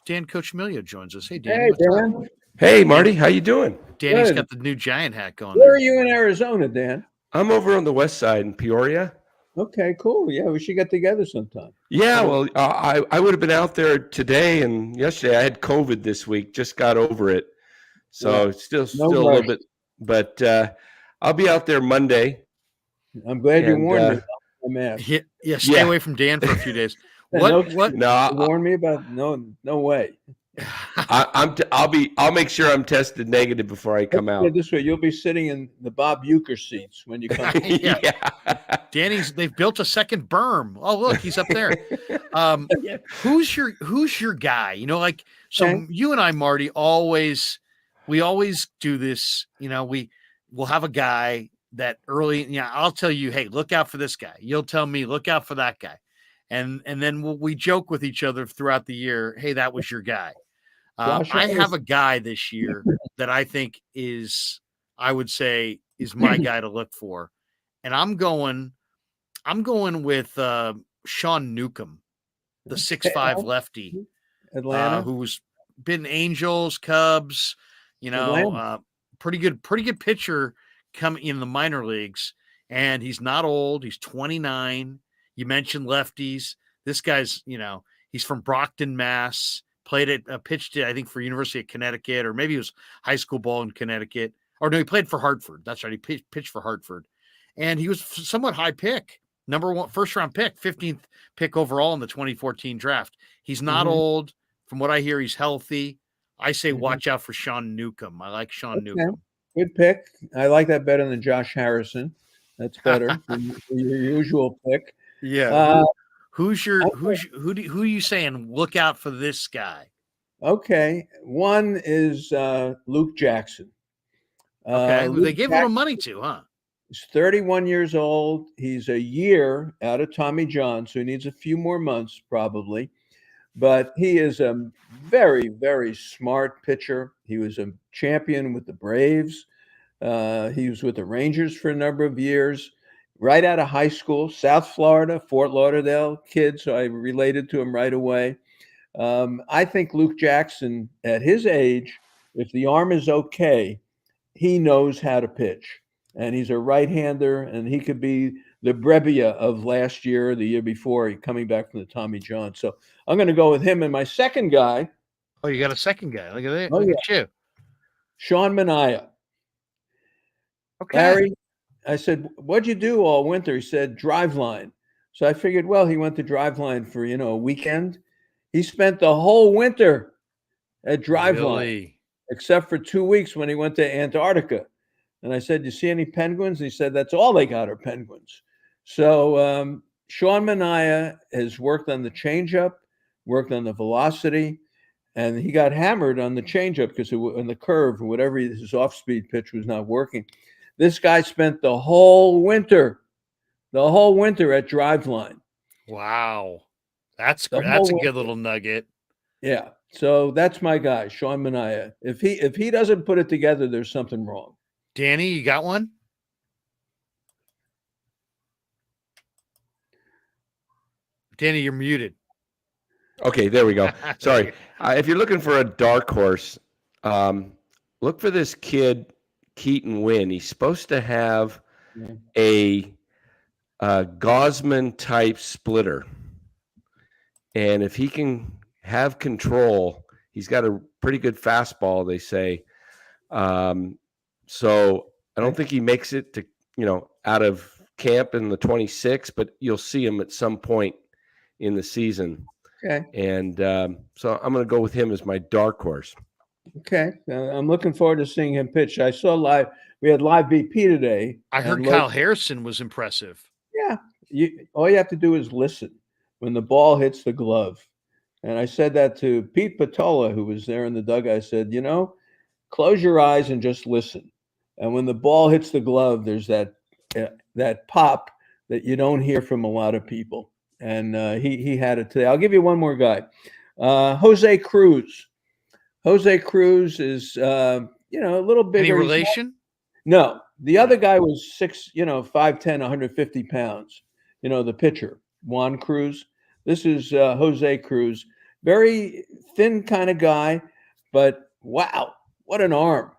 Dan Cochimilio joins us. Hey, Danny. Hey, Dan. Hey, Marty. How you doing? Danny's got the new giant hat going. Where are you in Arizona, Dan? I'm over on the west side in Peoria. Okay, cool. Yeah, we should get together sometime. Yeah, well, I would have been out there today and yesterday. I had COVID this week. Just got over it. So still a little bit. But I'll be out there Monday. I'm glad you And warned me. I'm asked. Yeah, stay yeah, away from Dan for a few days. No, What? no, warn me about no way. I'll make sure I'm tested negative before I Let's come put it out. this way: you'll be sitting in the Bob Uecker seats when you come. Yeah. Yeah. They've built a second berm. Oh, look, he's up there. Yeah. Who's your guy? Like, so Okay. you and I, Marty, we always do this. We'll have a guy that early, I'll tell you, hey, look out for this guy. You'll tell me, look out for that guy. And then we joke with each other throughout the year. Hey, that was your guy. Josh I have a Harrison. guy this year that I think I would say is my guy to look for. And I'm going with Sean Newcomb, the 6'5" lefty, Atlanta. who's been Angels, Cubs, Atlanta. pretty good pitcher coming in the minor leagues. And he's not old. He's 29. You mentioned lefties. This guy's, he's from Brockton, Mass. Pitched it, I think, for University of Connecticut, or maybe it was high school ball in Connecticut. Or no, he played for Hartford. That's right. He pitched for Hartford. And he was somewhat high pick. Number one, first round pick, 15th pick overall in the 2014 draft. He's not old. From what I hear, he's healthy. I say watch out for Sean Newcomb. I like Sean Newcomb. Good pick. I like that better than Josh Harrison. That's better than your usual pick. Yeah. Who are you saying? Look out for this guy. Okay. One is Luke Jackson. Okay. Luke They gave a little money to, huh? He's 31 years old. He's a year out of Tommy John, so he needs a few more months probably. But he is a very, very smart pitcher. He was a champion with the Braves. He was with the Rangers for a number of years. Right out of high school, South Florida, Fort Lauderdale kid, so I related to him right away. I think Luke Jackson, at his age, if the arm is okay, he knows how to pitch. And he's a right-hander, and he could be the Brebbia of last year or the year before, coming back from the Tommy John. So I'm going to go with him. And my second guy. Oh, you got a second guy. Look at that. Oh, Look yeah. at you. Sean Manaea. Okay. Larry, I said, what'd you do all winter? He said, Driveline. So I figured, well, he went to Driveline for, a weekend. He spent the whole winter at Driveline, Really? except for 2 weeks when he went to Antarctica. And I said, you see any penguins? And he said, that's all they got are penguins. So Sean Manaea has worked on the changeup, worked on the velocity, and he got hammered on the changeup because on the curve, whatever his off-speed pitch was not working. This guy spent the whole winter at Driveline. Wow. That's a good little nugget. Yeah. So that's my guy, Sean Manaea. If he doesn't put it together, there's something wrong. Danny, you got one? Danny, you're muted. Okay, there we go. Sorry. If you're looking for a dark horse, look for this kid, Keaton Wynn. He's supposed to have a Gosman type splitter. And if he can have control, he's got a pretty good fastball, they say. So I don't think he makes it to, out of camp in the 26th, but you'll see him at some point in the season. Okay. And so I'm going to go with him as my dark horse. Okay. I'm looking forward to seeing him pitch. I saw live. We had live BP today. I heard Kyle Harrison was impressive. Yeah. All you have to do is listen when the ball hits the glove. And I said that to Pete Patola, who was there in the dugout. I said, close your eyes and just listen. And when the ball hits the glove, there's that pop that you don't hear from a lot of people. And he had it today. I'll give you one more guy. Jose Cruz. Jose Cruz is, a little bigger. Any relation? No. The other guy was 5'10", 150 pounds. The pitcher, Juan Cruz. This is Jose Cruz. Very thin kind of guy, but wow, what an arm.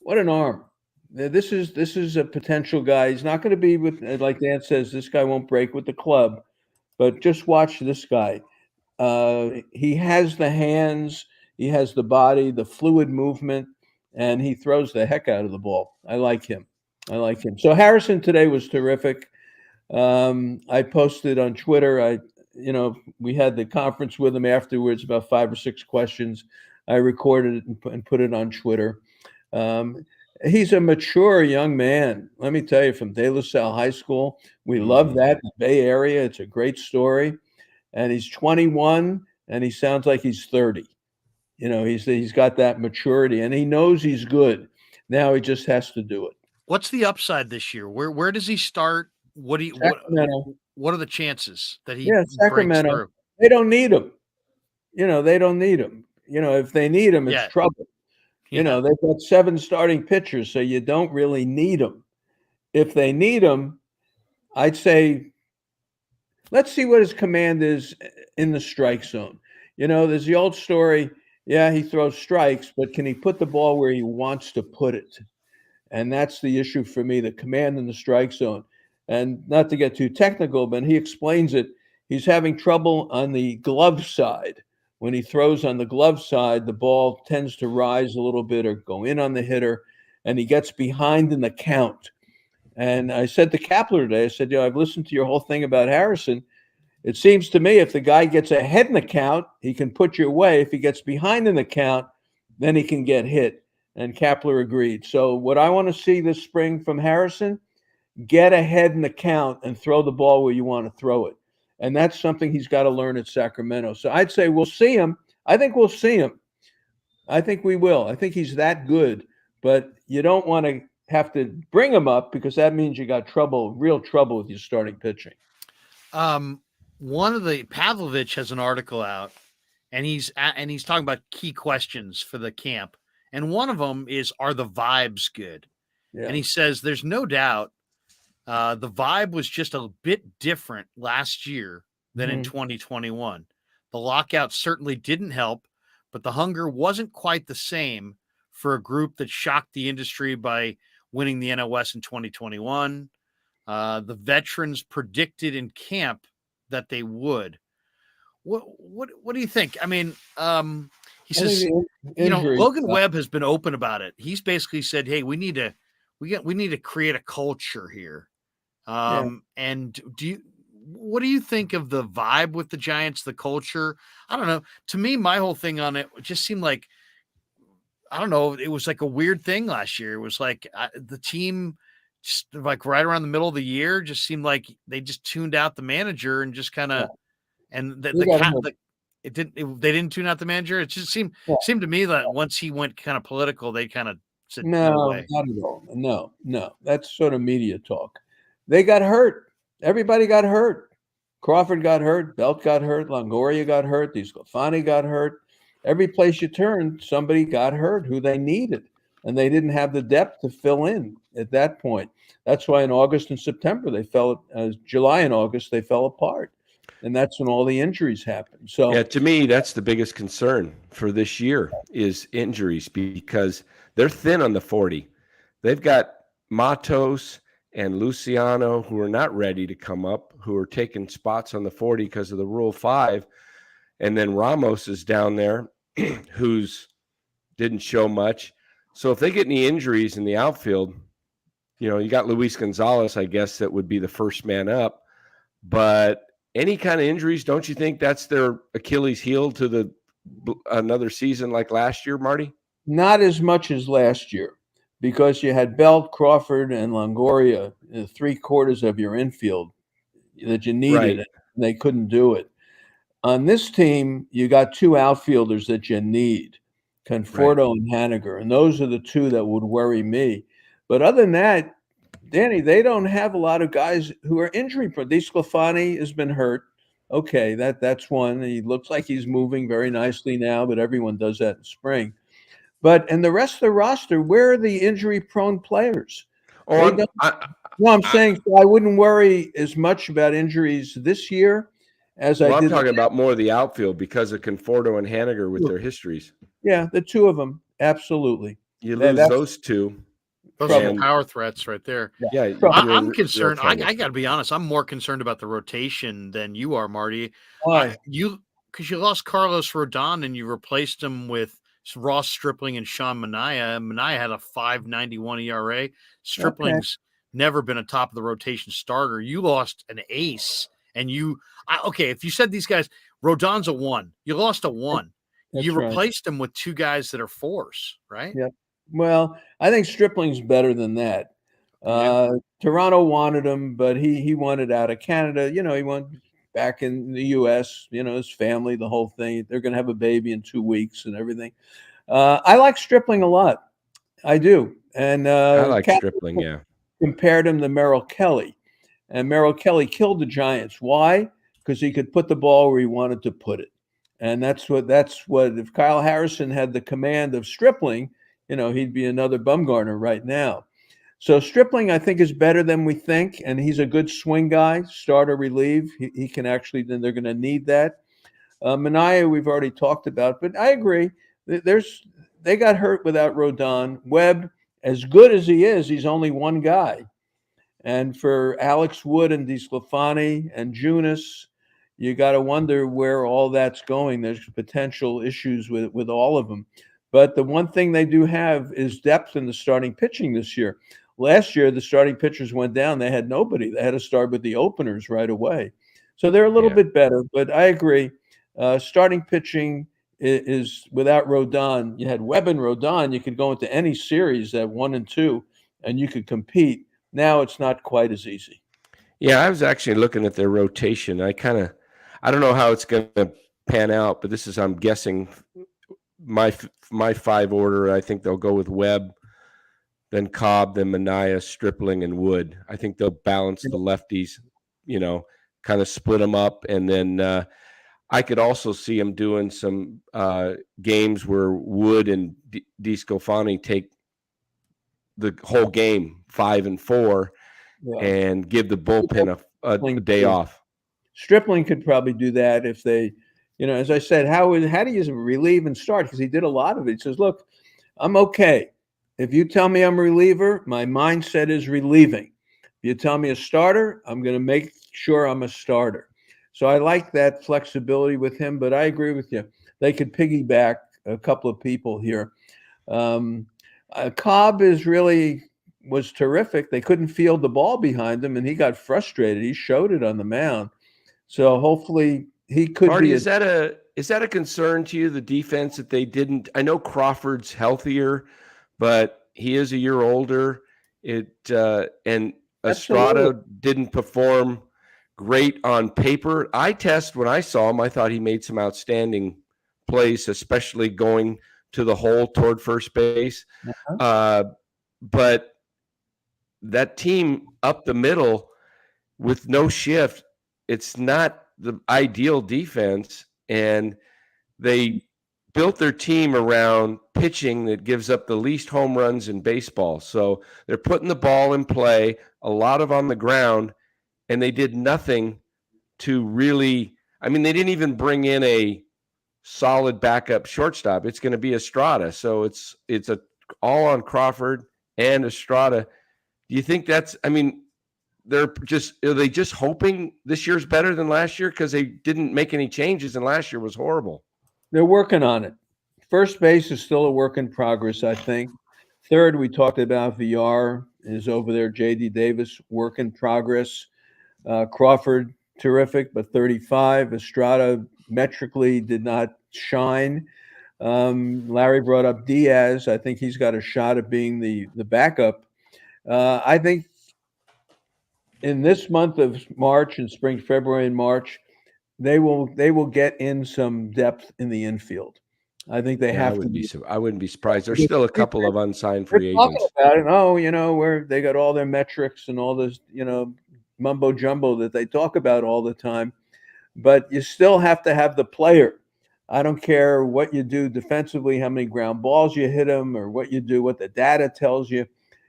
What an arm. This is a potential guy. He's not going to be with, like Dan says, this guy won't break with the club, but just watch this guy. He has the hands, he has the body, the fluid movement, and he throws the heck out of the ball. I like him. I like him. So Harrison today was terrific. I posted on Twitter. We had the conference with him afterwards, about 5 or 6 questions. I recorded it and put it on Twitter. He's a mature young man. Let me tell you, from De La Salle High School, we love that in the Bay Area. It's a great story. And he's 21, and he sounds like he's 30. He's got that maturity, and he knows he's good. Now he just has to do it. What's the upside this year? Where does he start? What are the chances that he breaks Sacramento. through? They don't need him. They don't need him. If they need him, it's trouble. They've got 7 starting pitchers, so you don't really need them. If they need him, I'd say let's see what his command is in the strike zone. There's the old story. Yeah, he throws strikes, but can he put the ball where he wants to put it? And that's the issue for me, the command in the strike zone. And not to get too technical, but he explains it. He's having trouble on the glove side. When he throws on the glove side, the ball tends to rise a little bit or go in on the hitter, and he gets behind in the count. And I said to Kapler today, I said, I've listened to your whole thing about Harrison. It seems to me if the guy gets ahead in the count, he can put you away. If he gets behind in the count, then he can get hit. And Kapler agreed. So what I want to see this spring from Harrison, get ahead in the count and throw the ball where you want to throw it. And that's something he's got to learn at Sacramento. So I'd say we'll see him. I think we'll see him. I think we will. I think he's that good. But you don't want to have to bring him up because that means you got real trouble with your starting pitching. One of the Pavlovich has an article out, and he's talking about key questions for the camp. And one of them is, are the vibes good? Yeah. And he says there's no doubt the vibe was just a bit different last year than in 2021. The lockout certainly didn't help, but the hunger wasn't quite the same for a group that shocked the industry by winning the NOS in 2021. The veterans predicted in camp that they would. What do you think? I mean, he says, Logan Webb has been open about it. He's basically said, hey, we need to create a culture here. And what do you think of the vibe with the Giants, the culture? I don't know. To me, my whole thing on it just seemed like, I don't know. It was like a weird thing last year. It was like the team just like right around the middle of the year just seemed like they just tuned out the manager and just kind of, and they didn't tune out the manager. It just seemed to me that once he went kind of political, they kind of said, no way. Not at all. No. That's sort of media talk. They got hurt. Everybody got hurt. Crawford got hurt. Belt got hurt. Longoria got hurt. DeSclafani got hurt. Every place you turned, somebody got hurt who they needed. And they didn't have the depth to fill in at that point. That's why in August and September, July and August, they fell apart. And that's when all the injuries happened. So, yeah, to me, that's the biggest concern for this year is injuries because they're thin on the 40. They've got Matos and Luciano who are not ready to come up, who are taking spots on the 40 because of the Rule 5. And then Ramos is down there who's didn't show much. So if they get any injuries in the outfield, you got Luis Gonzalez, I guess, that would be the first man up. But any kind of injuries, don't you think that's their Achilles heel to another season like last year, Marty? Not as much as last year because you had Belt, Crawford, and Longoria, 3/4 of your infield that you needed, right. And they couldn't do it. On this team, you got 2 outfielders that you need, Conforto and Haniger, and those are the 2 that would worry me. But other than that, Danny, they don't have a lot of guys who are injury-prone. DeSclafani has been hurt. Okay, that's one. He looks like he's moving very nicely now, but everyone does that in spring. And the rest of the roster, where are the injury-prone players? I'm saying I wouldn't worry as much about injuries this year as I did. I'm talking about more of the outfield because of Conforto and Haniger with their histories. Yeah, the 2 of them, absolutely. You lose those 2. Those are power threats right there. Yeah, I'm concerned. I got to be honest. I'm more concerned about the rotation than you are, Marty. Why? Because you lost Carlos Rodon and you replaced him with Ross Stripling and Sean Manaea. Manaea had a 5.91 ERA. Stripling's never been a top of the rotation starter. You lost an ace, and okay, if you said these guys, Rodon's a 1, you lost a 1. That's you right. replaced him with 2 guys that are 4s, right? Yeah. Well, I think Stripling's better than that. Toronto wanted him, but he wanted out of Canada. He wanted back in the U.S., his family, the whole thing. They're going to have a baby in 2 weeks and everything. I like Stripling a lot. I do. And I like Stripling, yeah. Compared him to Merrill Kelly. And Merrill Kelly killed the Giants. Why? Because he could put the ball where he wanted to put it. And that's what if Kyle Harrison had the command of Stripling, he'd be another Bumgarner right now. So Stripling, I think, is better than we think, and he's a good swing guy, start or relieve. He can actually, then they're going to need that. Manaea, we've already talked about, but I agree. They got hurt without Rodon. Webb, as good as he is, he's only one guy. And for Alex Wood and DeSclafani and Junis, you got to wonder where all that's going. There's potential issues with all of them. But the one thing they do have is depth in the starting pitching this year. Last year, the starting pitchers went down. They had nobody. They had to start with the openers right away. So they're a little bit better. But I agree. Starting pitching is without Rodon. You had Webb and Rodon. You could go into any series at 1 and 2, and you could compete. Now it's not quite as easy. Yeah, I was actually looking at their rotation. I don't know how it's going to pan out, but I'm guessing my 5 order. I think they'll go with Webb, then Cobb, then Manaea, Stripling, and Wood. I think they'll balance the lefties, kind of split them up. And then I could also see them doing some games where Wood and DeSclafani take the whole game 5 and 4 and give the bullpen a day off. Stripling could probably do that if they, as I said, how do you relieve and start? Because he did a lot of it. He says, look, I'm okay. If you tell me I'm a reliever, my mindset is relieving. If you tell me a starter, I'm going to make sure I'm a starter. So I like that flexibility with him, but I agree with you. They could piggyback a couple of people here. Cobb was terrific. They couldn't field the ball behind him, and he got frustrated. He showed it on the mound. So hopefully he could Marty, be. Is that a concern to you, the defense, that they didn't? I know Crawford's healthier, but he is a year older. And Estrada didn't perform great on paper. When I saw him, I thought he made some outstanding plays, especially going to the hole toward first base. But that team up the middle with no shift, it's not the ideal defense. And they built their team around pitching that gives up the least home runs in baseball. So they're putting the ball in play, a lot of on the ground, and they did nothing to really – they didn't even bring in a solid backup shortstop. It's going to be Estrada. So it's all on Crawford and Estrada. Do you think that's – are they just hoping this year's better than last year because they didn't make any changes and last year was horrible? They're working on it. First base is still a work in progress, I think. Third, we talked about VR is over there. J.D. Davis, work in progress. Crawford, terrific, but 35. Estrada metrically did not shine. Larry brought up Diaz. I think he's got a shot at being the backup. I think in this month of March and spring, February and March, they will get in some depth in the infield. I think they have to. I wouldn't be surprised. There's still a couple of unsigned free agents. About it. Where they got all their metrics and all this, mumbo jumbo that they talk about all the time. But you still have to have the player. I don't care what you do defensively, how many ground balls you hit them, or what you do, what the data tells you.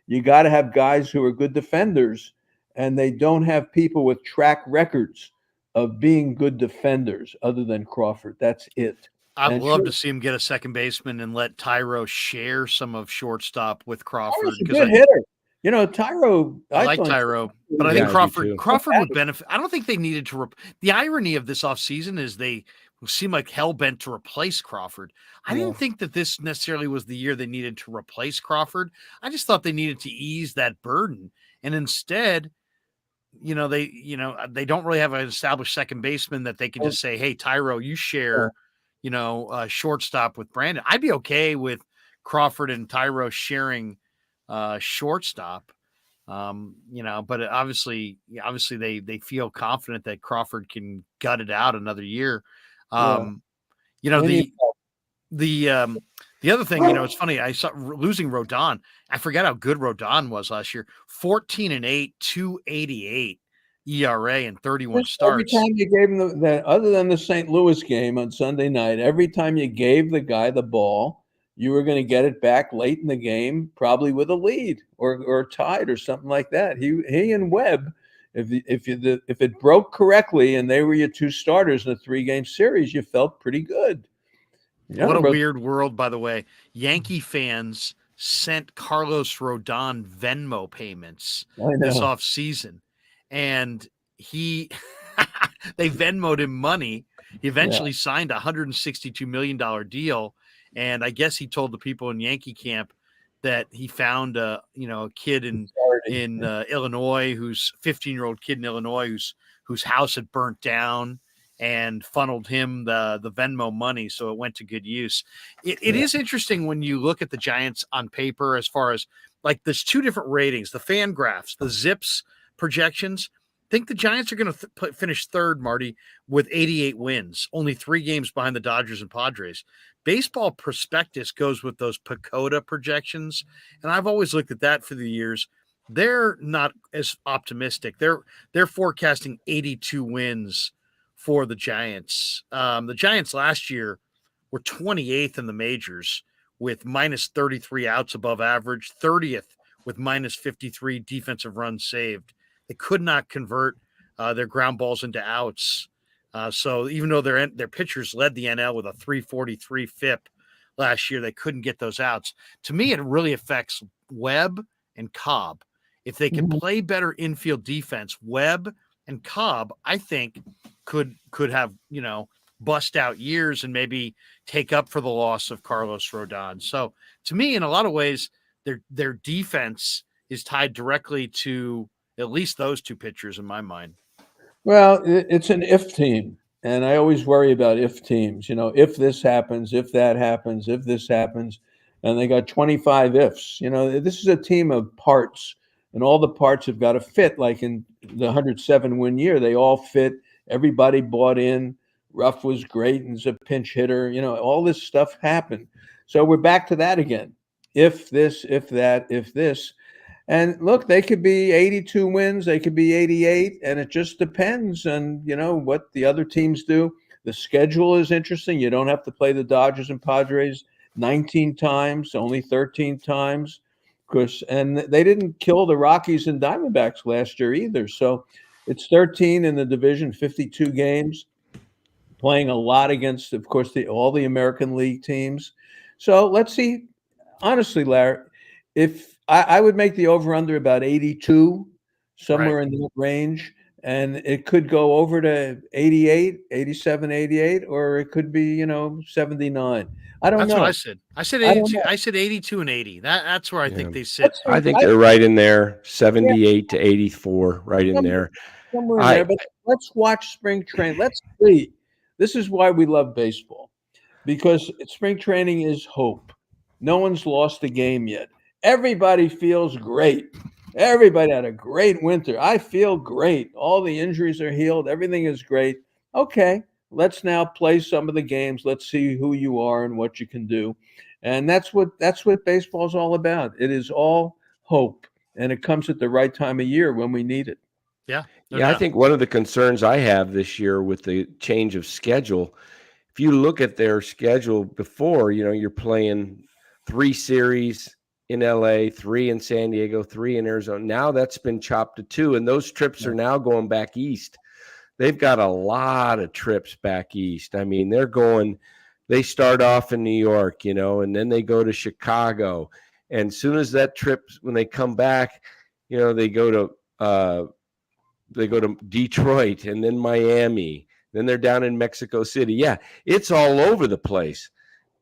You got to have guys who are good defenders, and they don't have people with track records of being good defenders other than Crawford. That's it. I'd love to see him get a second baseman and let Tyro share some of shortstop with Crawford. He's a good hitter. Tyro. I like Tyro, but I think Crawford would benefit. I don't think they needed to. The irony of this offseason is they who seemed like hell bent to replace Crawford. I didn't think that this necessarily was the year they needed to replace Crawford. I just thought they needed to ease that burden. And instead, they don't really have an established second baseman that they can just say, hey, Tyro, you share, shortstop with Brandon. I'd be okay with Crawford and Tyro sharing shortstop. But obviously they feel confident that Crawford can gut it out another year. The other thing, it's funny. I saw losing Rodon. I forgot how good Rodon was last year. 14-8, 2.88 ERA and 31 starts. Every time you gave him that, other than the St. Louis game on Sunday night, every time you gave the guy the ball, you were going to get it back late in the game, probably with a lead or tied or something like that. He and Webb, if it broke correctly and they were your two starters in a 3-game series, you felt pretty good. What a weird world, by the way. Yankee fans sent Carlos Rodon Venmo payments this offseason, and they Venmoed him money. He eventually signed a $162 million deal, and I guess he told the people in Yankee camp that he found a kid in Illinois, who's 15-year-old kid in Illinois whose house had burnt down, and funneled him the Venmo money, so it went to good use. It is interesting when you look at the Giants on paper, as far as like there's two different ratings, the fan graphs, the Zips projections. I think the Giants are going to finish third, Marty, with 88 wins, only 3 games behind the Dodgers and Padres. Baseball Prospectus goes with those PECOTA projections, and I've always looked at that for the years. They're not as optimistic. They're forecasting 82 wins for the Giants. The Giants last year were 28th in the majors with minus 33 outs above average, 30th with minus 53 defensive runs saved. They could not convert their ground balls into outs. So even though their pitchers led the NL with a 3.43 FIP last year, they couldn't get those outs. To me, it really affects Webb and Cobb. If they can play better infield defense, Webb and Cobb, I think, could have, bust out years and maybe take up for the loss of Carlos Rodon. So to me, in a lot of ways, their defense is tied directly to at least those two pitchers in my mind. Well, it's an if team, and I always worry about if teams. If this happens, if that happens, if this happens, and they got 25 ifs. This is a team of parts, and all the parts have got to fit. Like in the 107-win year, they all fit. Everybody bought in. Ruff was great and is a pinch hitter. All this stuff happened. So we're back to that again. If this, if that, if this. And look, they could be 82 wins, they could be 88, and it just depends on, what the other teams do. The schedule is interesting. You don't have to play the Dodgers and Padres 19 times, only 13 times. And they didn't kill the Rockies and Diamondbacks last year either. So it's 13 in the division, 52 games, playing a lot against, of course, all the American League teams. So let's see. Honestly, Larry, if I would make the over-under about 82, somewhere in that range, and it could go over to 88, 87, 88, or it could be, 79. I don't know. That's what I said. I said 82. I said 82 and 80. That's where I think they sit. I think they're right in there, 78 to 84, right in there. Somewhere in there. But let's watch spring training. Let's see. This is why we love baseball, because spring training is hope. No one's lost a game yet. Everybody feels great. Everybody had a great winter. I feel great. All the injuries are healed. Everything is great. Okay, let's now play some of the games. Let's see who you are and what you can do. And that's what baseball is all about. It is all hope, and it comes at the right time of year when we need it. Yeah. I think one of the concerns I have this year with the change of schedule, if you look at their schedule before, you're playing 3 series in LA, 3 in San Diego, 3 in Arizona. Now that's been chopped to 2, and those trips are now going back east. They've got a lot of trips back east. I mean, they start off in New York, and then they go to Chicago. And as soon as that trip, when they come back, they go to Detroit and then Miami. Then they're down in Mexico City. Yeah, it's all over the place.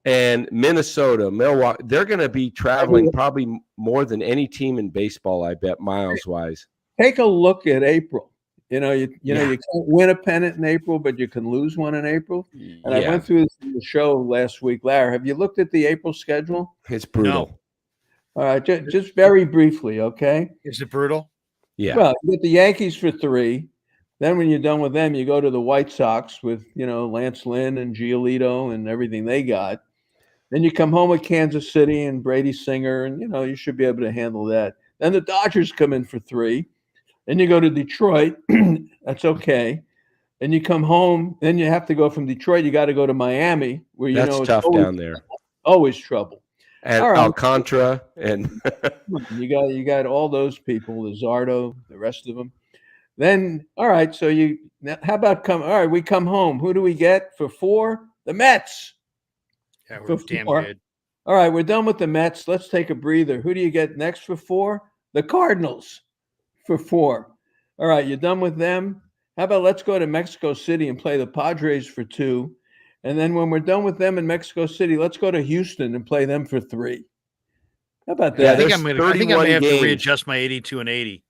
And Minnesota, Milwaukee, they're going to be traveling probably more than any team in baseball, I bet, miles-wise. Take a look at April. You know, you can't win a pennant in April, but you can lose one in April. And I went through this in the show last week. Larry, have you looked at the April schedule? It's brutal. No. All right, just very briefly, okay? Is it brutal? Yeah. Well, you get the Yankees for 3. Then when you're done with them, you go to the White Sox with, Lance Lynn and Giolito and everything they got. Then you come home with Kansas City and Brady Singer, and, you should be able to handle that. Then the Dodgers come in for 3. Then you go to Detroit. That's okay. Then you come home. Then you have to go from Detroit. You got to go to Miami, where That's it's tough down there. Always trouble. And Alcantara and you got all those people, Lizardo, the rest of them. Then all right, so how about all right, we come home. Who do we get for 4? The Mets. Yeah, we're damn good. All right, we're done with the Mets. Let's take a breather. Who do you get next for 4? The Cardinals for 4. All right, you're done with them. How about let's go to Mexico City and play the Padres for 2. And then when we're done with them in Mexico City, let's go to Houston and play them for 3. How about that? I think I may have to readjust my 82 and 80.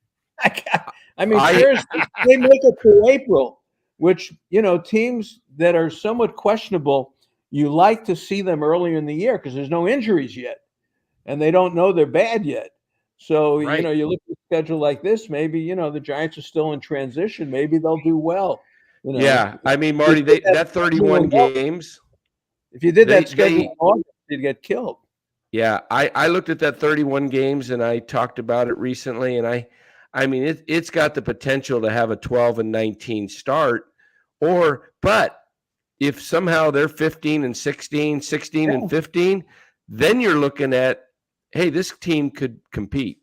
I mean, seriously, they make it through April, which, teams that are somewhat questionable, you like to see them earlier in the year because there's no injuries yet, and they don't know they're bad yet. So, you look at a schedule like this, maybe, the Giants are still in transition. Maybe they'll do well. Yeah, I mean, Marty, that 31 games. If you did that schedule in August, you'd get killed. Yeah, I looked at that 31 games and I talked about it recently, and I mean, it's got the potential to have a 12-19 start, but if somehow they're 15-16, 16-15, then you're looking at, hey, this team could compete.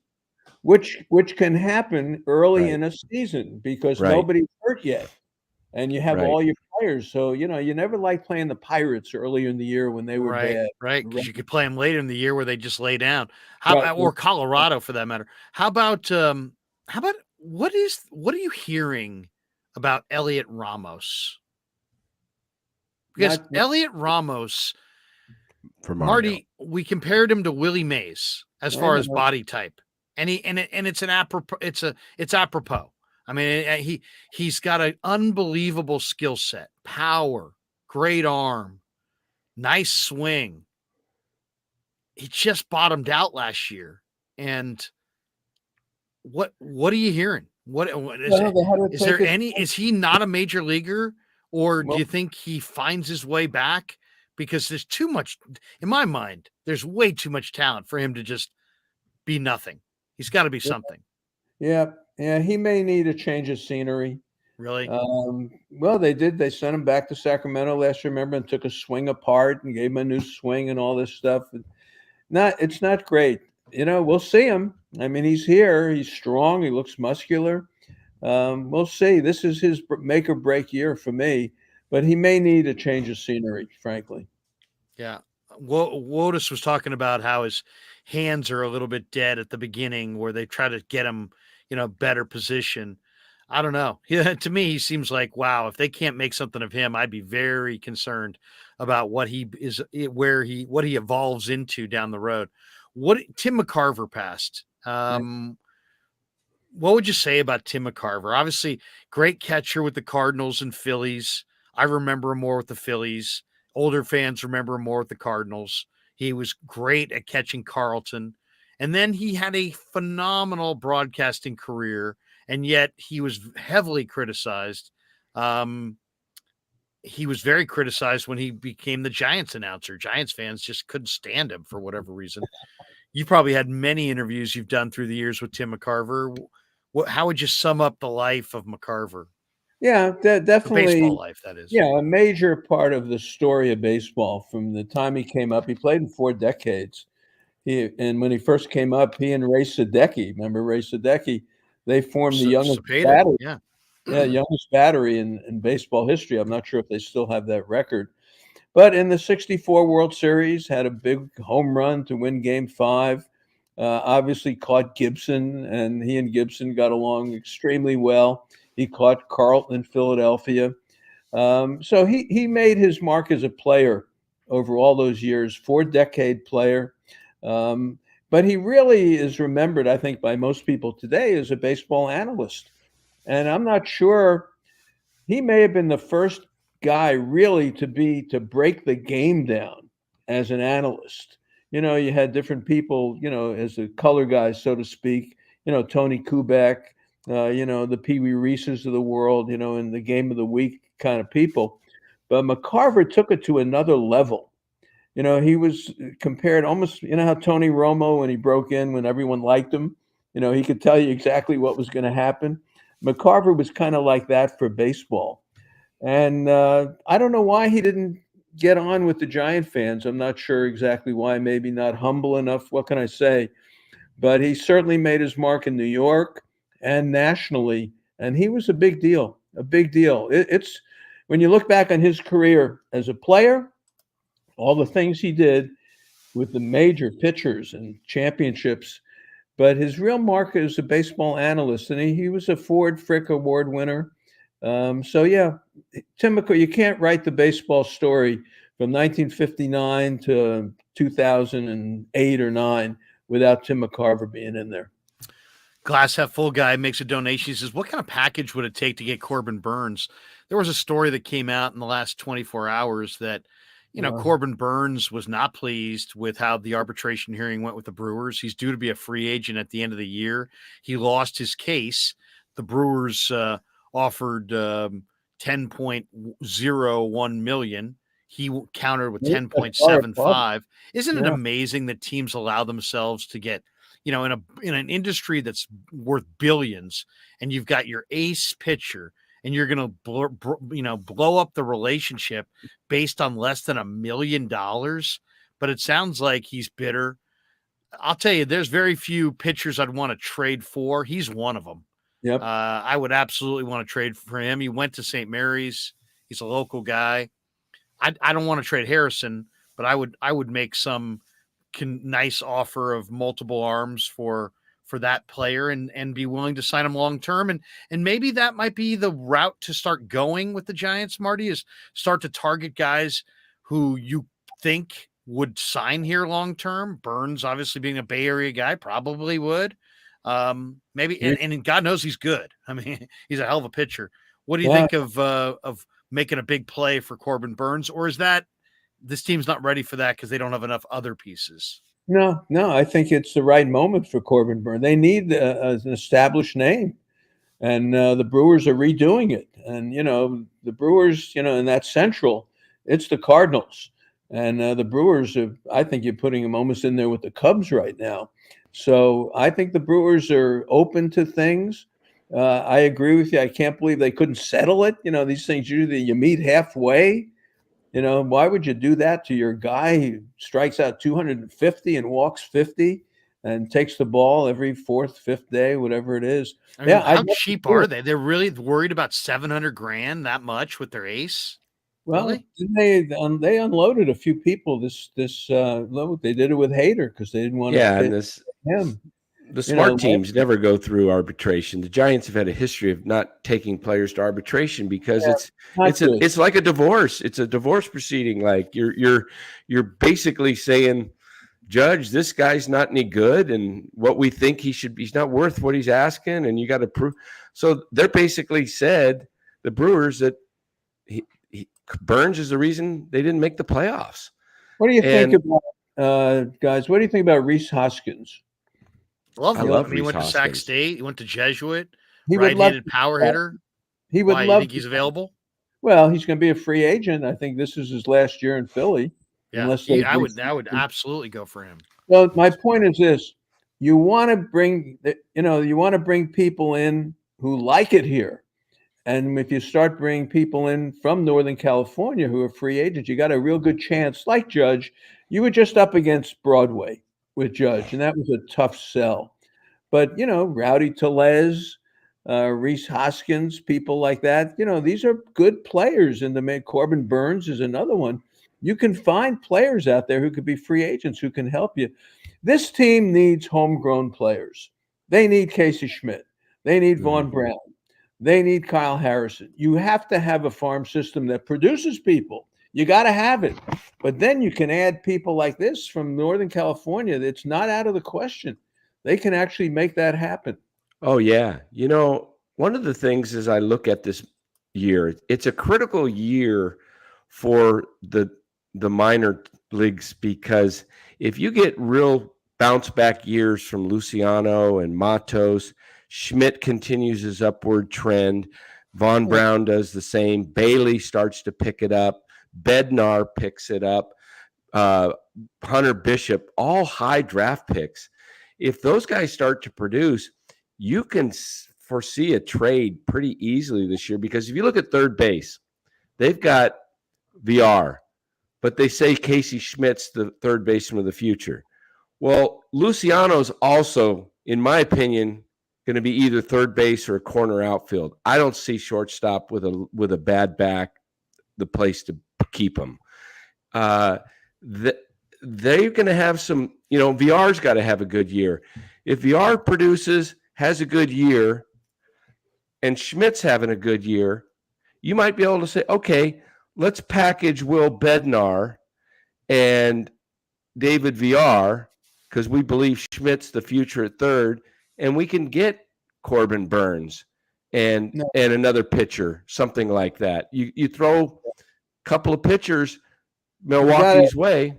Which can happen early in a season because nobody's hurt yet. And you have all your players. So, you never like playing the Pirates earlier in the year when they were bad. Right, because you could play them later in the year where they just lay down. Or Colorado for that matter. How about what are you hearing about Elliot Ramos? Because Elliot Ramos, Marty, we compared him to Willie Mays as far as body type. And it's apropos. I mean, he's got an unbelievable skill set, power, great arm, nice swing. He just bottomed out last year. And what are you hearing? Is he not a major leaguer, or do you think he finds his way back? Because there's too much, in my mind, there's way too much talent for him to just be nothing. He's got to be something. Yeah, he may need a change of scenery. Really? Well, they did. They sent him back to Sacramento last year, remember, and took a swing apart and gave him a new swing and all this stuff. It's not great. We'll see him. I mean, he's here. He's strong. He looks muscular. We'll see. This is his make or break year for me, but he may need a change of scenery, frankly. Yeah. Wotus was talking about how his hands are a little bit dead at the beginning where they try to get him, better position. I don't know. To me, he seems like, wow, if they can't make something of him, I'd be very concerned about what he evolves into down the road. Tim McCarver passed. What would you say about Tim McCarver? Obviously, great catcher with the Cardinals and Phillies. I remember him more with the Phillies. Older fans remember him more with the Cardinals. He was great at catching Carlton. And then he had a phenomenal broadcasting career, and yet he was heavily criticized. He was very criticized when he became the Giants announcer. Giants fans just couldn't stand him for whatever reason. You probably had many interviews you've done through the years with Tim McCarver. How would you sum up the life of McCarver? Yeah, definitely. The baseball life, that is. Yeah, a major part of the story of baseball from the time he came up. He played in 4 decades. And when he first came up, he and Ray Sadecki, remember Ray Sadecki, they formed the youngest battery. Youngest battery in baseball history. I'm not sure if they still have that record. But in the 64 World Series, had a big home run to win Game 5. Obviously caught Gibson, and he and Gibson got along extremely well. He caught Carlton in Philadelphia. So he made his mark as a player over all those years, 4-decade player. But he really is remembered, I think, by most people today as a baseball analyst. And I'm not sure, he may have been the first guy really to break the game down as an analyst. You had different people, as the color guys, so to speak, Tony Kubek, the Pee Wee Reeses of the world, in the game of the week kind of people. But McCarver took it to another level. He was compared almost, how Tony Romo, when he broke in, when everyone liked him, he could tell you exactly what was going to happen. McCarver was kind of like that for baseball. And I don't know why he didn't get on with the Giant fans. I'm not sure exactly why, maybe not humble enough. What can I say? But he certainly made his mark in New York and nationally. And he was a big deal, a big deal. It's when you look back on his career as a player, all the things he did with the major pitchers and championships, but his real mark is a baseball analyst, and he was a Ford Frick Award winner. So yeah, Tim McCarver, you can't write the baseball story from 1959 to 2008 or 9 without Tim McCarver being in there. Glass half full guy makes a donation. He says, what kind of package would it take to get Corbin Burns? There was a story that came out in the last 24 hours that, Corbin Burns was not pleased with how the arbitration hearing went with the Brewers. He's due to be a free agent at the end of the year. He lost his case. The Brewers offered $10.01 million. He countered with 10.75. Isn't it amazing that teams allow themselves to get, in an industry that's worth billions, and you've got your ace pitcher, and you're going to blow up the relationship based on less than $1 million? But it sounds like he's bitter. I'll tell you, there's very few pitchers I'd want to trade for. He's one of them. Yep. I would absolutely want to trade for him. He went to St. Mary's. He's a local guy. I don't want to trade Harrison, but I would make some nice offer of multiple arms for that player and be willing to sign him long term. And maybe that might be the route to start going with the Giants, Marty, is start to target guys who you think would sign here long term. Burns, obviously being a Bay Area guy, probably would. Maybe and God knows he's good. I mean, he's a hell of a pitcher. What do you think of making a big play for Corbin Burns, or is that this team's not ready for that because they don't have enough other pieces? No, I think it's the right moment for Corbin Burns. They need an established name, and the Brewers are redoing it. And the Brewers, in that Central, it's the Cardinals, and the Brewers I think you're putting them almost in there with the Cubs right now. So I think the Brewers are open to things. I agree with you. I can't believe they couldn't settle it. These things usually you meet halfway. Why would you do that to your guy? He strikes out 250 and walks 50 and takes the ball every fourth, fifth day, whatever it is. I mean, how cheap are they? They're really worried about $700,000 that much with their ace. Well, really? they unloaded a few people. They did it with Hader because they didn't want to pay him. The smart teams never go through arbitration. The Giants have had a history of not taking players to arbitration because it's like a divorce. It's a divorce proceeding. Like you're basically saying, Judge, this guy's not any good, and what we think he should be, he's not worth what he's asking, and you got to prove. So they're basically said, the Brewers, that Burns is the reason they didn't make the playoffs. What do you think about guys? What do you think about Reese Hoskins? I love him. He went to Sac State. He went to Jesuit. Right-handed power hitter. He would love. You think he's available? Well, he's going to be a free agent. I think this is his last year in Philly. Yeah, I would absolutely go for him. Well, my point is this: you want to bring people in who like it here, and if you start bringing people in from Northern California who are free agents, you got a real good chance. Like Judge, you were just up against Broadway with Judge, and that was a tough sell. But Rowdy Tellez, Reese Hoskins, people like that, these are good players. And Corbin Burns is another one. You can find players out there who could be free agents who can help you. This team needs homegrown players. They need Casey Schmidt. They need Vaughn Brown. they need Kyle Harrison. You have to have a farm system that produces people. You got to have it. But then you can add people like this from Northern California. It's not out of the question. They can actually make that happen. Oh, yeah. One of the things as I look at this year, it's a critical year for the minor leagues, because if you get real bounce back years from Luciano and Matos, Schmidt continues his upward trend, Von Brown does the same, Bailey starts to pick it up, Bednar picks it up, Hunter Bishop, all high draft picks. If those guys start to produce, you can foresee a trade pretty easily this year, because if you look at third base, they've got VR, but they say Casey Schmidt's the third baseman of the future. Well, Luciano's also, in my opinion, going to be either third base or a corner outfield. I don't see shortstop with a bad back the place to keep him. They're going to have some, VR's got to have a good year. If VR produces, has a good year, and Schmidt's having a good year, you might be able to say, okay, let's package Will Bednar and David VR, because we believe Schmidt's the future at third, and we can get Corbin Burns and another pitcher, something like that. You throw a couple of pitchers Milwaukee's way.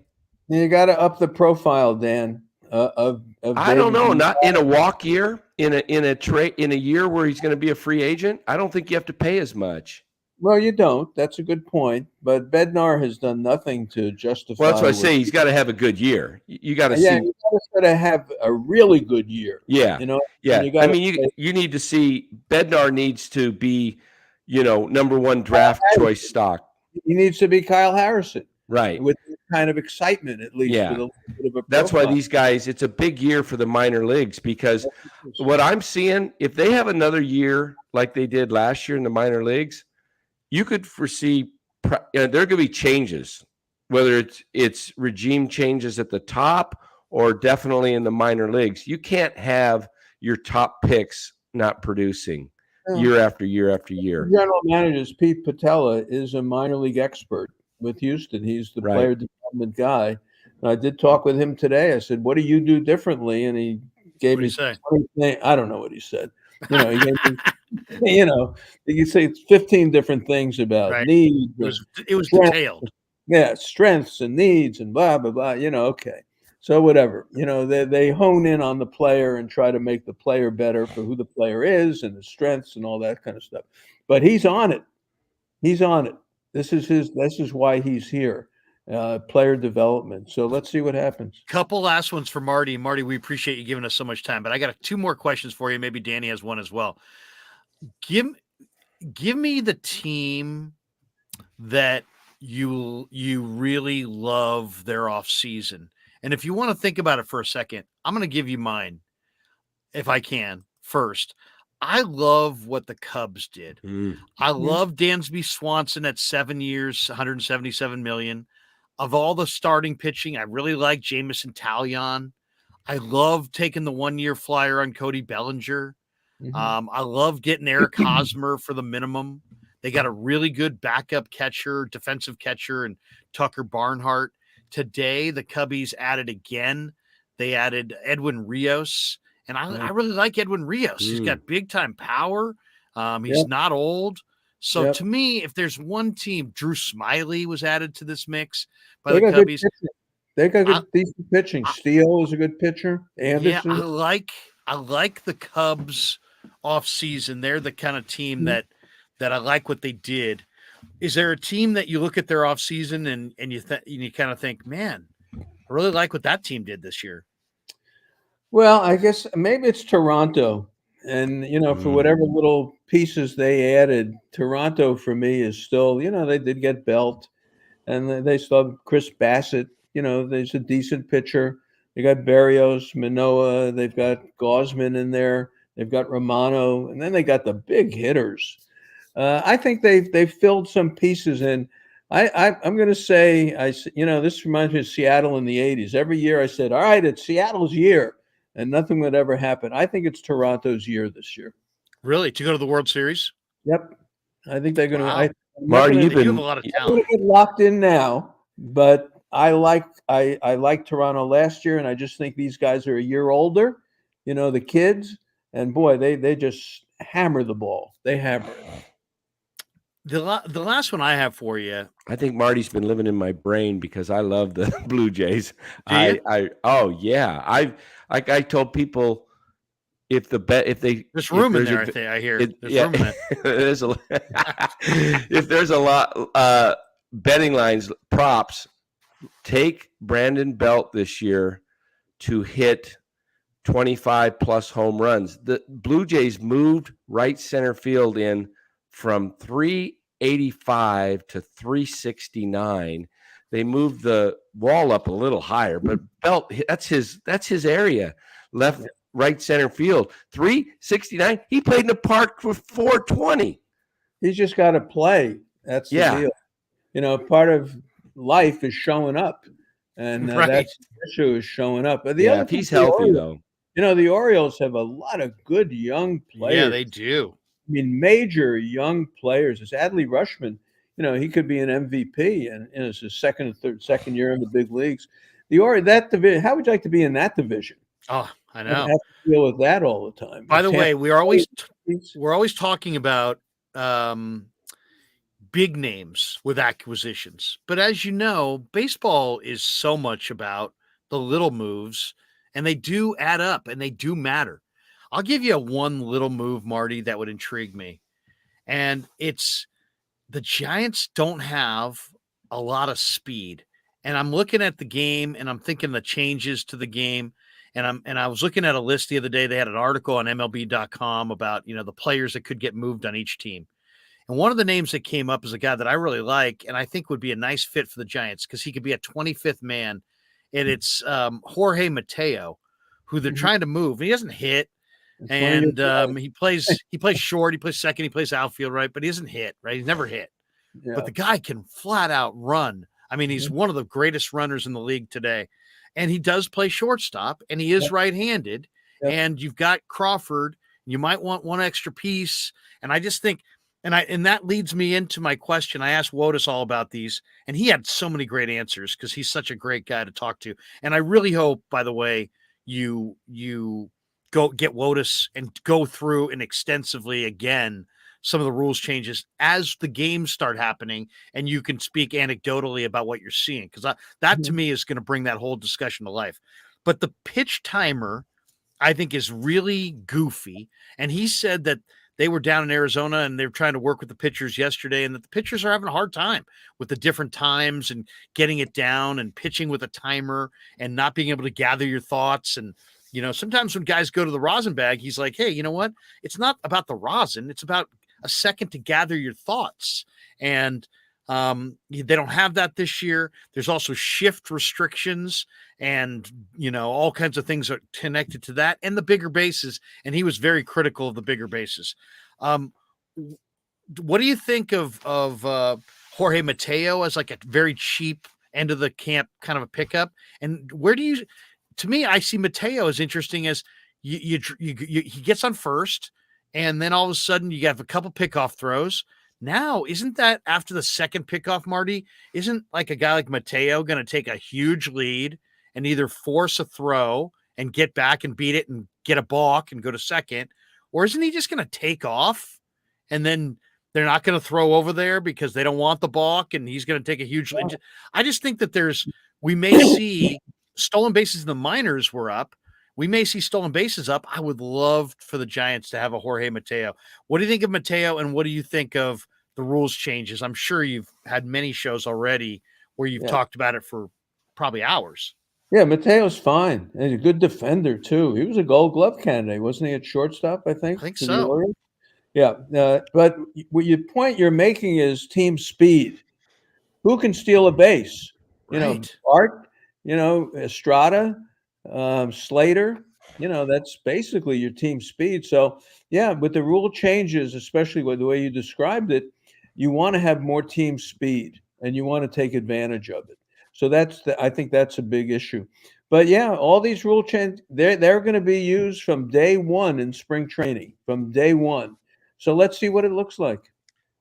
You got to up the profile, Dan. Of I don't know, not in a walk year, in a year where he's going to be a free agent. I don't think you have to pay as much. Well, you don't. That's a good point. But Bednar has done nothing to justify. Well, that's what I say. He's got to have a good year. You got to see. Yeah, he's got to have a really good year. Yeah, Yeah. You need to see. Bednar needs to be, number one draft choice stock. He needs to be Kyle Harrison. Right. With kind of excitement, at least. Yeah. With a little bit of a That's why profile. these guys, it's a big year for the minor leagues, because what I'm seeing, if they have another year like they did last year in the minor leagues, you could foresee there are going to be changes, whether it's regime changes at the top or definitely in the minor leagues. You can't have your top picks not producing year after year after year. General manager Pete Patella is a minor league expert with Houston. He's the player development guy. And I did talk with him today. I said, "What do you do differently?" And he gave me. I don't know what he said. He gave me, you say it's 15 different things about needs. It was detailed. Yeah, strengths and needs and blah blah blah. Okay. So whatever. They hone in on the player and try to make the player better for who the player is and the strengths and all that kind of stuff. But he's on it. He's on it. This is why he's here. Player development. So let's see what happens. Couple last ones for Marty. Marty, we appreciate you giving us so much time, but I got two more questions for you. Maybe Danny has one as well. Give me the team that you really love their off season. And if you want to think about it for a second, I'm going to give you mine, if I can, first. I love what the Cubs did. I love Dansby Swanson at 7 years, $177 million. Of all the starting pitching, I really like Jamison Talion. I love taking the 1 year flyer on Cody Bellinger. I love getting Eric Hosmer for the minimum. They got a really good backup catcher, defensive catcher, and Tucker Barnhart. Today, the Cubbies added again. They added Edwin Rios. And I really like Edwin Rios. He's got big time power. He's not old. So to me, if there's one team, Drew Smiley was added to this mix by the Cubbies. They got good decent pitching. Steele is a good pitcher. Anderson. Yeah, I like the Cubs off season. They're the kind of team that I like what they did. Is there a team that you look at their off season and you kind of think, man, I really like what that team did this year? Well, I guess maybe it's Toronto. And, for whatever little pieces they added, Toronto for me is still, they did get Belt and they still have Chris Bassett. There's a decent pitcher. They got Berrios, Manoah. They've got Gausman in there. They've got Romano. And then they got the big hitters. I think they've filled some pieces in. I'm going to say, this reminds me of Seattle in the 80s. Every year I said, all right, it's Seattle's year. And nothing would ever happen. I think it's Toronto's year this year. Really? To go to the World Series? Yep. I think they're going to. Wow. I'm not Marty, gonna, you've They do have been a lot of I'm going talent. to get locked in now, but I like Toronto last year, and I just think these guys are a year older. The kids, and boy, they just hammer the ball. They hammer it. The last one I have for you. I think Marty's been living in my brain because I love the Blue Jays. Do you? Oh yeah. I told people if There's room in there's there. a I think I hear it, there's yeah, room in that. there's a if there's a lot betting lines props, take Brandon Belt this year to hit 25 plus home runs. The Blue Jays moved right center field in from 385 to 369. They moved the wall up a little higher, but Belt, that's his area. Left, right center field. 369. He played in the park for 420. He's just got to play. That's the Yeah. deal. Part of life is showing up, and Right. that's the issue, is showing up. But the Yeah, other if thing, he's the healthy Orioles, though. the Orioles have a lot of good young players. Yeah, they do. I mean, major young players. It's Adley Rushman. He could be an MVP, and it's his second year in the big leagues. That division. How would you like to be in that division? Oh, I And know. have to deal with that all the time. By the way, we're always talking about big names with acquisitions. But as you know, baseball is so much about the little moves, and they do add up and they do matter. I'll give you one little move, Marty, that would intrigue me. And it's the Giants don't have a lot of speed. And I'm looking at the game and I'm thinking the changes to the game. And I was looking at a list the other day. They had an article on MLB.com about, the players that could get moved on each team. And one of the names that came up is a guy that I really like and I think would be a nice fit for the Giants because he could be a 25th man. And it's Jorge Mateo, who they're trying to move. He doesn't hit. And he plays short, he plays second, he plays outfield, right? But he doesn't hit, right? He's never hit. Yeah. But the guy can flat out run. I mean, he's one of the greatest runners in the league today. And he does play shortstop, and he is right-handed. Yep. And you've got Crawford. You might want one extra piece. And I just think, and that leads me into my question. I asked Wotus all about these, and he had so many great answers because he's such a great guy to talk to. And I really hope, by the way, you go get Wotus and go through and extensively again some of the rules changes as the games start happening, and you can speak anecdotally about what you're seeing, because that to me is going to bring that whole discussion to life. But the pitch timer, I think, is really goofy. And he said that they were down in Arizona and they're trying to work with the pitchers yesterday, and that the pitchers are having a hard time with the different times and getting it down and pitching with a timer and not being able to gather your thoughts. And sometimes when guys go to the rosin bag, he's like, hey, you know what? It's not about the rosin. It's about a second to gather your thoughts. And they don't have that this year. There's also shift restrictions and, all kinds of things are connected to that and the bigger bases. And he was very critical of the bigger bases. What do you think of Jorge Mateo as like a very cheap end of the camp kind of a pickup? And to me, I see Mateo as interesting as he gets on first, and then all of a sudden you have a couple pickoff throws. Now, isn't that after the second pickoff, Marty? Isn't like a guy like Mateo going to take a huge lead and either force a throw and get back and beat it and get a balk and go to second? Or isn't he just going to take off and then they're not going to throw over there because they don't want the balk and he's going to take a huge lead? I just think that we may see stolen bases in the minors were up. We may see stolen bases up. I would love for the Giants to have a Jorge Mateo. What do you think of Mateo, and what do you think of the rules changes? I'm sure you've had many shows already where you've talked about it for probably hours. Yeah, Mateo's fine. And he's a good defender, too. He was a Gold Glove candidate, wasn't he, at shortstop, I think? I think so. Yeah, but your point you're making is team speed. Who can steal a base? Right. Art, Estrada, Slater, that's basically your team speed. So, yeah, with the rule changes, especially with the way you described it, you want to have more team speed and you want to take advantage of it. So I think that's a big issue. But yeah, all these rule change they're going to be used from day one in spring training, from day one. So let's see what it looks like.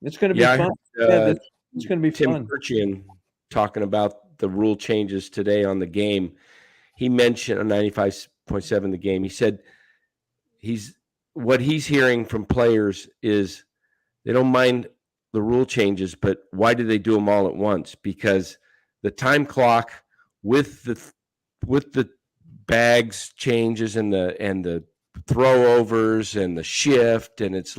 It's going to be Yeah, I fun. heard Yeah, it's going to be Tim fun. Kurchian talking about the rule changes today on the game. He mentioned on 95.7 the game. He said what he's hearing from players is they don't mind the rule changes, but why do they do them all at once? Because the time clock with the bags changes and the throwovers and the shift, and it's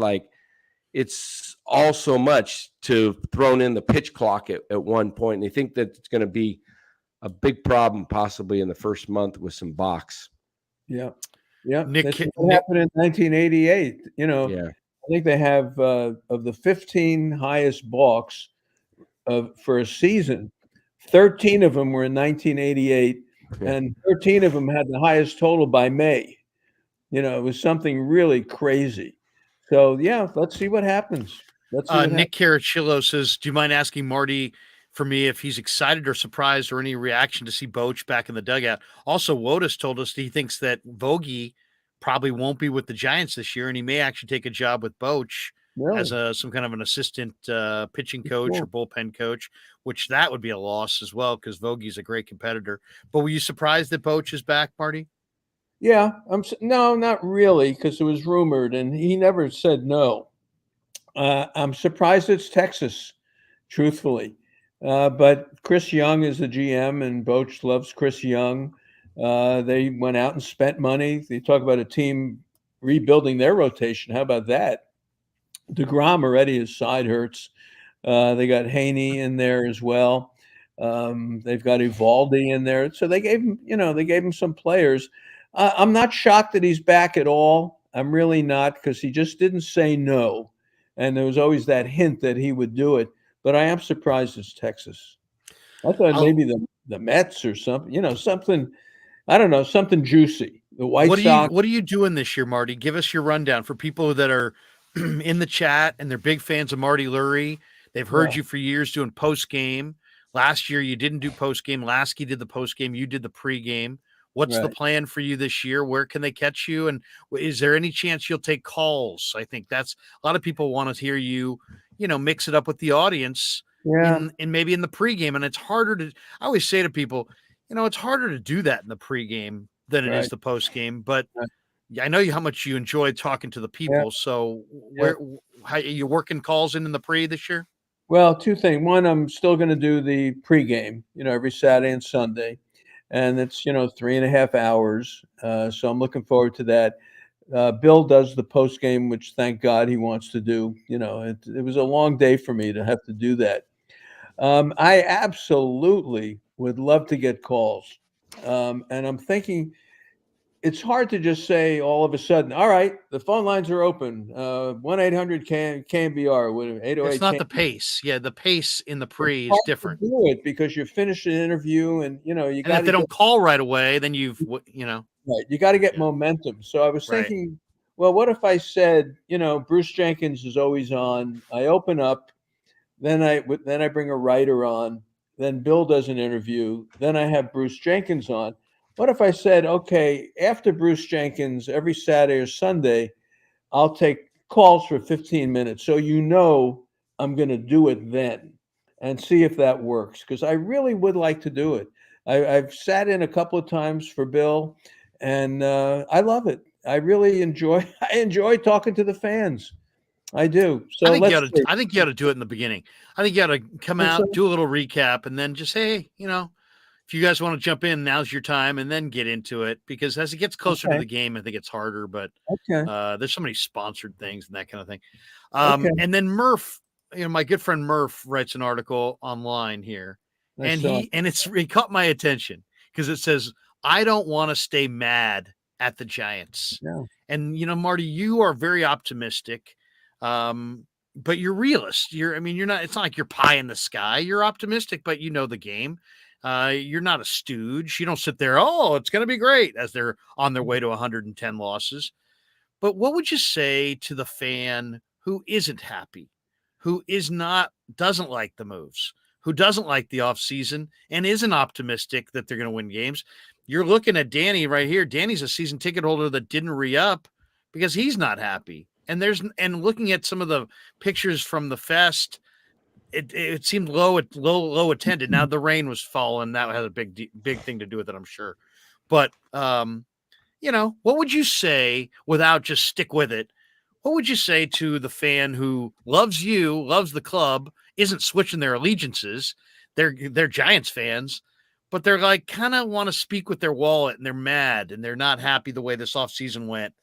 all so much to thrown in the pitch clock at one point. And they think that it's going to be a big problem possibly in the first month with some box. Yeah. Yeah. That's Nick, what happened in 1988. Yeah. I think they have of the 15 highest balks for a season, 13 of them were in 1988, Yeah. and 13 of them had the highest total by May. It was something really crazy. So yeah, let's see what happens. Let's see what happens. Nick Carachillo says, do you mind asking Marty for me if he's excited or surprised or any reaction to see Boch back in the dugout? Also, Wotus told us he thinks that Vogie probably won't be with the Giants this year, and he may actually take a job with Boch as Really? some kind of an assistant pitching coach Cool. or bullpen coach, which that would be a loss as well because Vogie's a great competitor. But were you surprised that Boch is back, Marty? Yeah, no, not really, because it was rumored, and he never said no. I'm surprised it's Texas, truthfully. But Chris Young is the GM, and Boch loves Chris Young. They went out and spent money. They talk about a team rebuilding their rotation. How about that? DeGrom already, his side hurts. They got Haney in there as well. They've got Evaldi in there. So they gave him some players. I'm not shocked that he's back at all. I'm really not, because he just didn't say no. And there was always that hint that he would do it. But I am surprised it's Texas. I thought maybe the Mets or something, something, I don't know, something juicy. The White Sox. What are you doing this year, Marty? Give us your rundown for people that are in the chat and they're big fans of Martie Lurie. They've heard you for years doing post game. Last year you didn't do post game. Lasky did the post game. You did the pre-game. What's the plan for you this year? Where can they catch you? And is there any chance you'll take calls? I think that's a lot of people want to hear you, mix it up with the audience in maybe in the pregame. And it's harder to, I always say to people, it's harder to do that in the pregame than it is the postgame. But I know how much you enjoy talking to the people. Yeah. So how are you working calls in the pre this year? Well, two things. One, I'm still going to do the pregame, every Saturday and Sunday. And it's, 3.5 hours. So I'm looking forward to that. Bill does the post game, which thank God he wants to do. It was a long day for me to have to do that. I absolutely would love to get calls. And I'm thinking it's hard to just say all of a sudden, all right, the phone lines are open. 1-800-KMBR. It's not the pace. Yeah, the pace in the pre is different. Do it because you finish an interview and you got. And if they don't call right away, then right. You got to get momentum. So I was thinking, well, what if I said, Bruce Jenkins is always on. I open up, then I bring a writer on, then Bill does an interview, then I have Bruce Jenkins on. What if I said, okay, after Bruce Jenkins, every Saturday or Sunday, I'll take calls for 15 minutes. So I'm going to do it then and see if that works, because I really would like to do it. I've sat in a couple of times for Bill, and I love it. I really enjoy talking to the fans. I do. So I think you ought to do it in the beginning. I think you ought to come out, do a little recap, and then just say, if you guys want to jump in, now's your time, and then get into it. Because as it gets closer to the game, I think it's harder. But there's so many sponsored things and that kind of thing. And then Murph, my good friend Murph writes an article online here, and he caught my attention because it says, "I don't want to stay mad at the Giants." Yeah. And Marty, you are very optimistic. But you're realist. You're not, it's not like you're pie in the sky. You're optimistic, but you know the game. You're not a stooge. You don't sit there, oh, it's going to be great, as they're on their way to 110 losses. But what would you say to the fan who isn't happy, who doesn't like the moves, who doesn't like the offseason and isn't optimistic that they're going to win games. You're looking at Danny right here. Danny's a season ticket holder that didn't re-up because he's not happy. And looking at some of the pictures from the fest, it seemed low attended. Now the rain was falling. That had a big thing to do with it, I'm sure. But what would you say, without just stick with it? What would you say to the fan who loves you, loves the club, isn't switching their allegiances? They're Giants fans, but they're like kind of want to speak with their wallet, and they're mad and they're not happy the way this offseason went.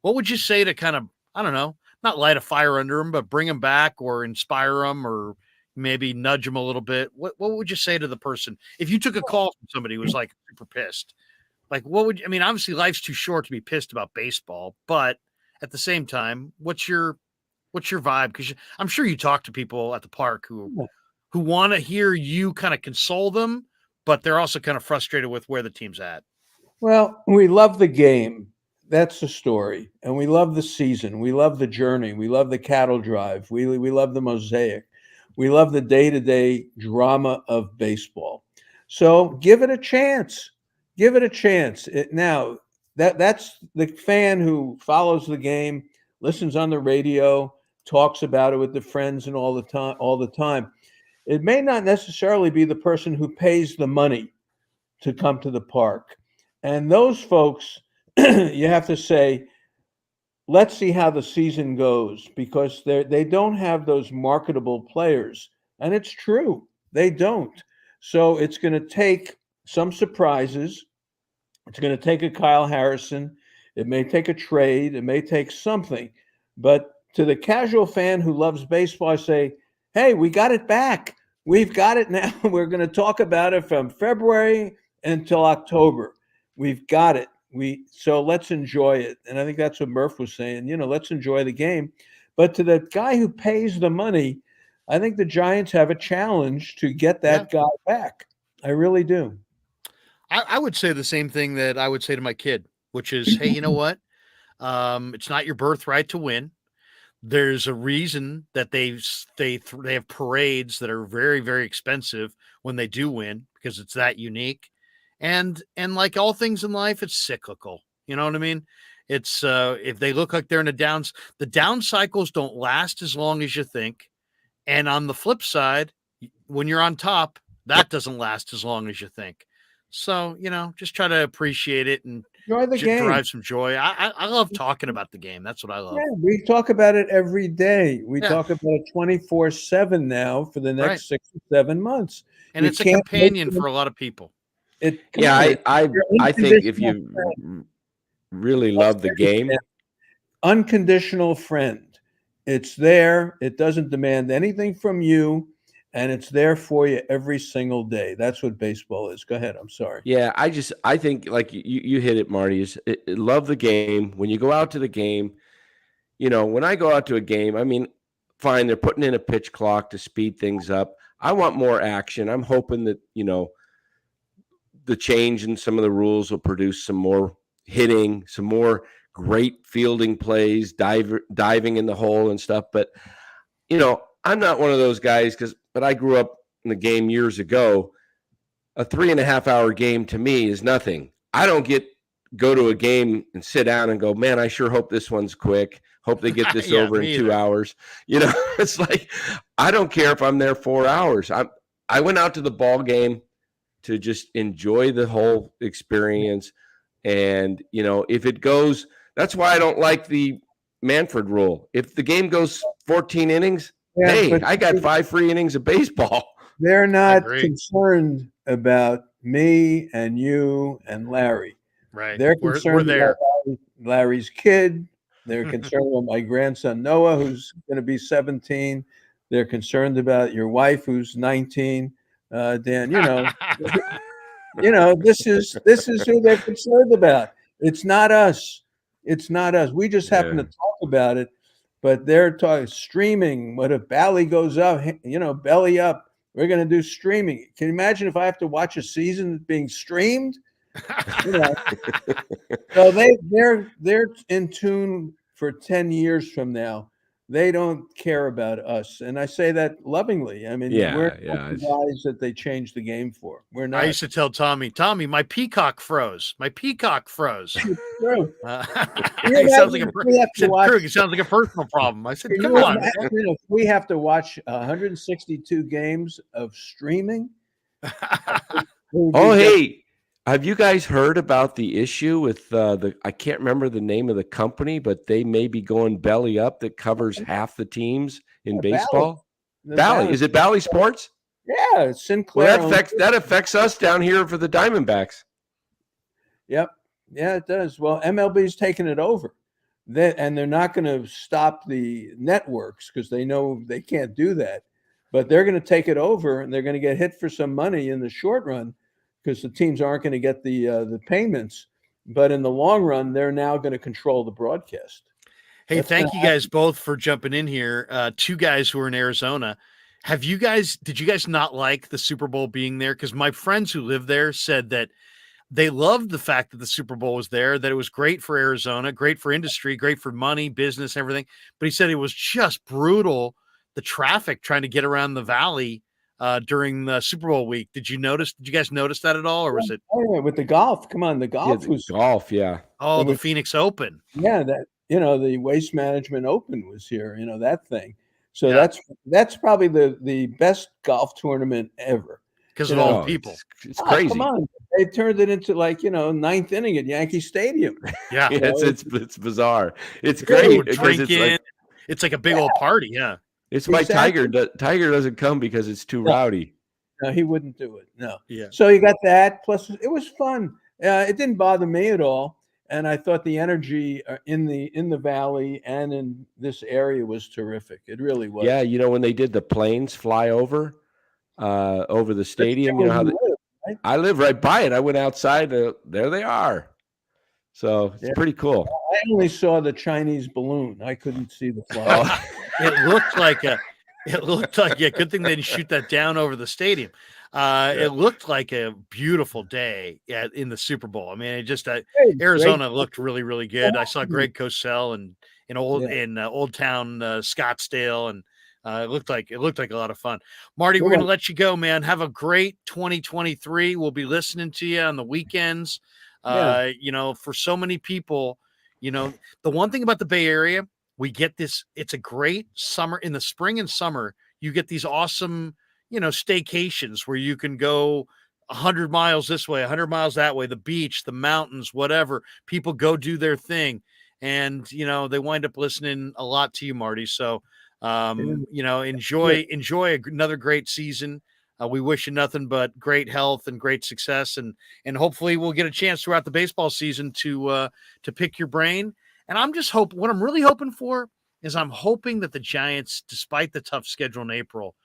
What would you say to kind of, I don't know, not light a fire under them, but bring them back or inspire them or maybe nudge them a little bit? What would you say to the person if you took a call from somebody who was like super pissed? Like, obviously life's too short to be pissed about baseball, but at the same time, what's your vibe? Because I'm sure you talk to people at the park who want to hear you kind of console them, but they're also kind of frustrated with where the team's at. Well, we love the game. That's the story. And we love the season. We love the journey. We love the cattle drive. We love the mosaic. We love the day-to-day drama of baseball. So give it a chance. Give it a chance. Now, that's the fan who follows the game, listens on the radio, talks about it with the friends and all the time. It may not necessarily be the person who pays the money to come to the park. And those folks, you have to say, let's see how the season goes, because they don't have those marketable players. And it's true, they don't. So it's going to take some surprises. It's going to take a Kyle Harrison. It may take a trade. It may take something. But to the casual fan who loves baseball, I say, hey, we got it back. We've got it now. We're going to talk about it from February until October. We've got it. So let's enjoy it. And I think that's what Murph was saying. Let's enjoy the game. But to the guy who pays the money, I think the Giants have a challenge to get that guy back. I really do. I would say the same thing that I would say to my kid, which is, hey, you know what? It's not your birthright to win. There's a reason that they have parades that are very, very expensive when they do win, because it's that unique. And like all things in life, it's cyclical. You know what I mean? It's if they look like they're in the down cycles don't last as long as you think. And on the flip side, when you're on top, that doesn't last as long as you think. So, just try to appreciate it and enjoy the game. Drive some joy. I love talking about the game. That's what I love. Yeah, we talk about it every day. We talk about it 24/7 now for the next 6 or 7 months. And it's a companion for a lot of people. I think if you really love the game, unconditional friend. It's there. It doesn't demand anything from you, and it's there for you every single day. That's what baseball is. Go ahead. I'm sorry. Yeah, I think like you hit it, Marty. Love the game. When you go out to the game, when I go out to a game, I mean, fine, they're putting in a pitch clock to speed things up. I want more action. I'm hoping that, the change in some of the rules will produce some more hitting, some more great fielding plays, diving in the hole and stuff. But, I'm not one of those guys but I grew up in the game years ago. A 3.5-hour game to me is nothing. I don't go to a game and sit down and go, man, I sure hope this one's quick. Hope they get this over in 2 hours. It's like, I don't care if I'm there 4 hours. I went out to the ball game to just enjoy the whole experience. And, if it goes, that's why I don't like the Manfred rule. If the game goes 14 innings, I got 5 free innings of baseball. They're not concerned about me and you and Larry. Right. They're concerned about Larry's kid. They're concerned about my grandson, Noah, who's going to be 17. They're concerned about your wife, who's 19. Dan, this is who they're concerned about. It's not us. It's not us. We just happen to talk about it, but they're talking streaming. What if Bally goes up, belly up? We're going to do streaming. Can you imagine if I have to watch a season being streamed? So they're in tune for 10 years from now. they don't care about us. And I say that lovingly. I mean, we're Yeah, not the guys that they changed the game for. We're I not. used to tell Tommy, my peacock froze. My peacock froze. True. Can you He sounds like imagine a. if we have He to said, watch? Krug, it sounds like a personal problem. I said, Can come you on, man. imagine if we have to watch 162 games of streaming? Oh, hey, have you guys heard about the issue with I can't remember the name of the company, but they may be going belly up that covers half the teams in baseball? Bally. Is it Bally Sports? Yeah, Well, Sinclair. that affects us down here for the Diamondbacks. Yep. Yeah, it does. Well, MLB's taking it over. And they're not going to stop the networks because they know they can't do that. But they're going to take it over, and they're going to get hit for some money in the short run because the teams aren't going to get the payments. But in the long run, they're now going to control the broadcast. Hey, thank you guys both for jumping in here. Two guys who are in Arizona. Did you guys not like the Super Bowl being there? Because my friends who live there said that they loved the fact that the Super Bowl was there, that it was great for Arizona, great for industry, great for money, business, everything. But he said it was just brutal, the traffic trying to get around the valley during the Super Bowl week. Did you guys notice that at all? Or was it? Oh, yeah, with the golf. Come on, the golf was golf. Yeah. Oh, the Phoenix Open. Yeah, the Waste Management Open was here, that thing. So that's probably the best golf tournament ever. Because of all the people. It's crazy. Come on. They turned it into ninth inning at Yankee Stadium. Yeah. It's bizarre. It's great. Drinking. It's like a big old party. Yeah. It's why Tiger doesn't come because it's too rowdy. No, he wouldn't do it. No. Yeah. So you got that. Plus, it was fun. It didn't bother me at all. And I thought the energy in the valley and in this area was terrific. It really was. Yeah, when they did the planes fly over the stadium, how right? I live right by it. I went outside. There they are. So it's pretty cool. I only saw the Chinese balloon. I couldn't see the fly. It looked like good thing they didn't shoot that down over the stadium. It looked like a beautiful day in the Super Bowl. I mean, it just Arizona looked really, really good. I saw Greg Cosell in Old Town Scottsdale, and it looked like a lot of fun. Marty, we're going to let you go, man. Have a great 2023. We'll be listening to you on the weekends. For so many people, the one thing about the Bay Area, we get this. It's a great summer. In the spring and summer, you get these awesome staycations where you can go 100 miles this way, 100 miles that way, the beach, the mountains, whatever. People go do their thing. And, they wind up listening a lot to you, Marty. So, enjoy another great season. We wish you nothing but great health and great success. And hopefully we'll get a chance throughout the baseball season to pick your brain. And I'm just what I'm really hoping for is I'm hoping that the Giants, despite the tough schedule in April,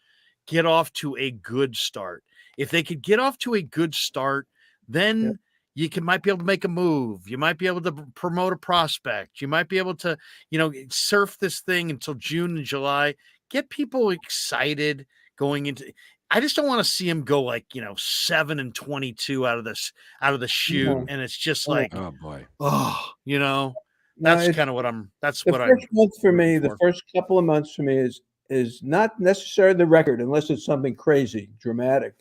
get off to a good start. If they could get off to a good start, then you might be able to make a move. You might be able to promote a prospect. You might be able to, surf this thing until June and July. Get people excited going into. I just don't want to see him go 7-22 out of the chute, and it's just like, oh boy, that's kind of what I'm. That's what I'm. The first month for me, the first couple of months for me is not necessarily the record, unless it's something crazy, dramatic,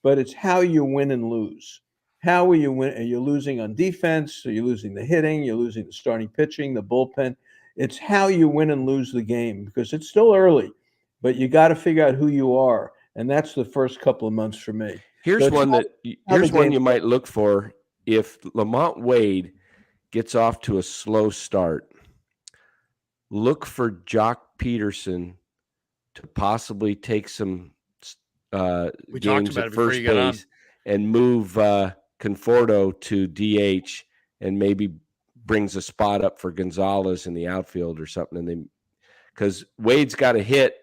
but it's how you win and lose. How will you win? Are you losing on defense? Are you losing the hitting? You're losing the starting pitching, the bullpen. It's how you win and lose the game, because it's still early, but you got to figure out who you are, and that's the first couple of months for me. Here's one you might look for if Lamont Wade gets off to a slow start. Look for Jock Peterson to possibly take some games at first base and move Conforto to DH, and maybe brings a spot up for Gonzalez in the outfield or something. And because Wade's got to hit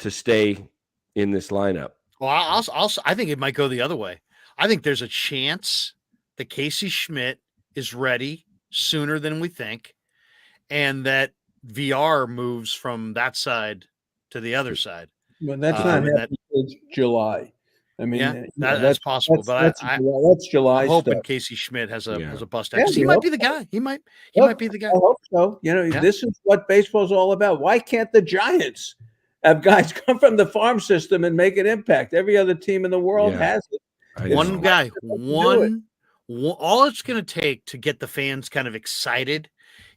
to stay in this lineup. Well, I think it might go the other way. I think there's a chance that Casey Schmidt is ready sooner than we think, and that VR moves from that side to the other side. Well, that's not happening until July. I mean, Yeah, that's possible. But that's July I'm hoping stuff. Casey Schmidt has a Yeah. bust out Yeah, because he we might hope be the so. guy. He might Look, be the guy. I hope so. Yeah. This is what baseball's all about. Why can't the Giants have guys come from the farm system and make an impact? Every other team in the world Yeah. has it. I One know. guy, do it. all it's going to take to get the fans kind of excited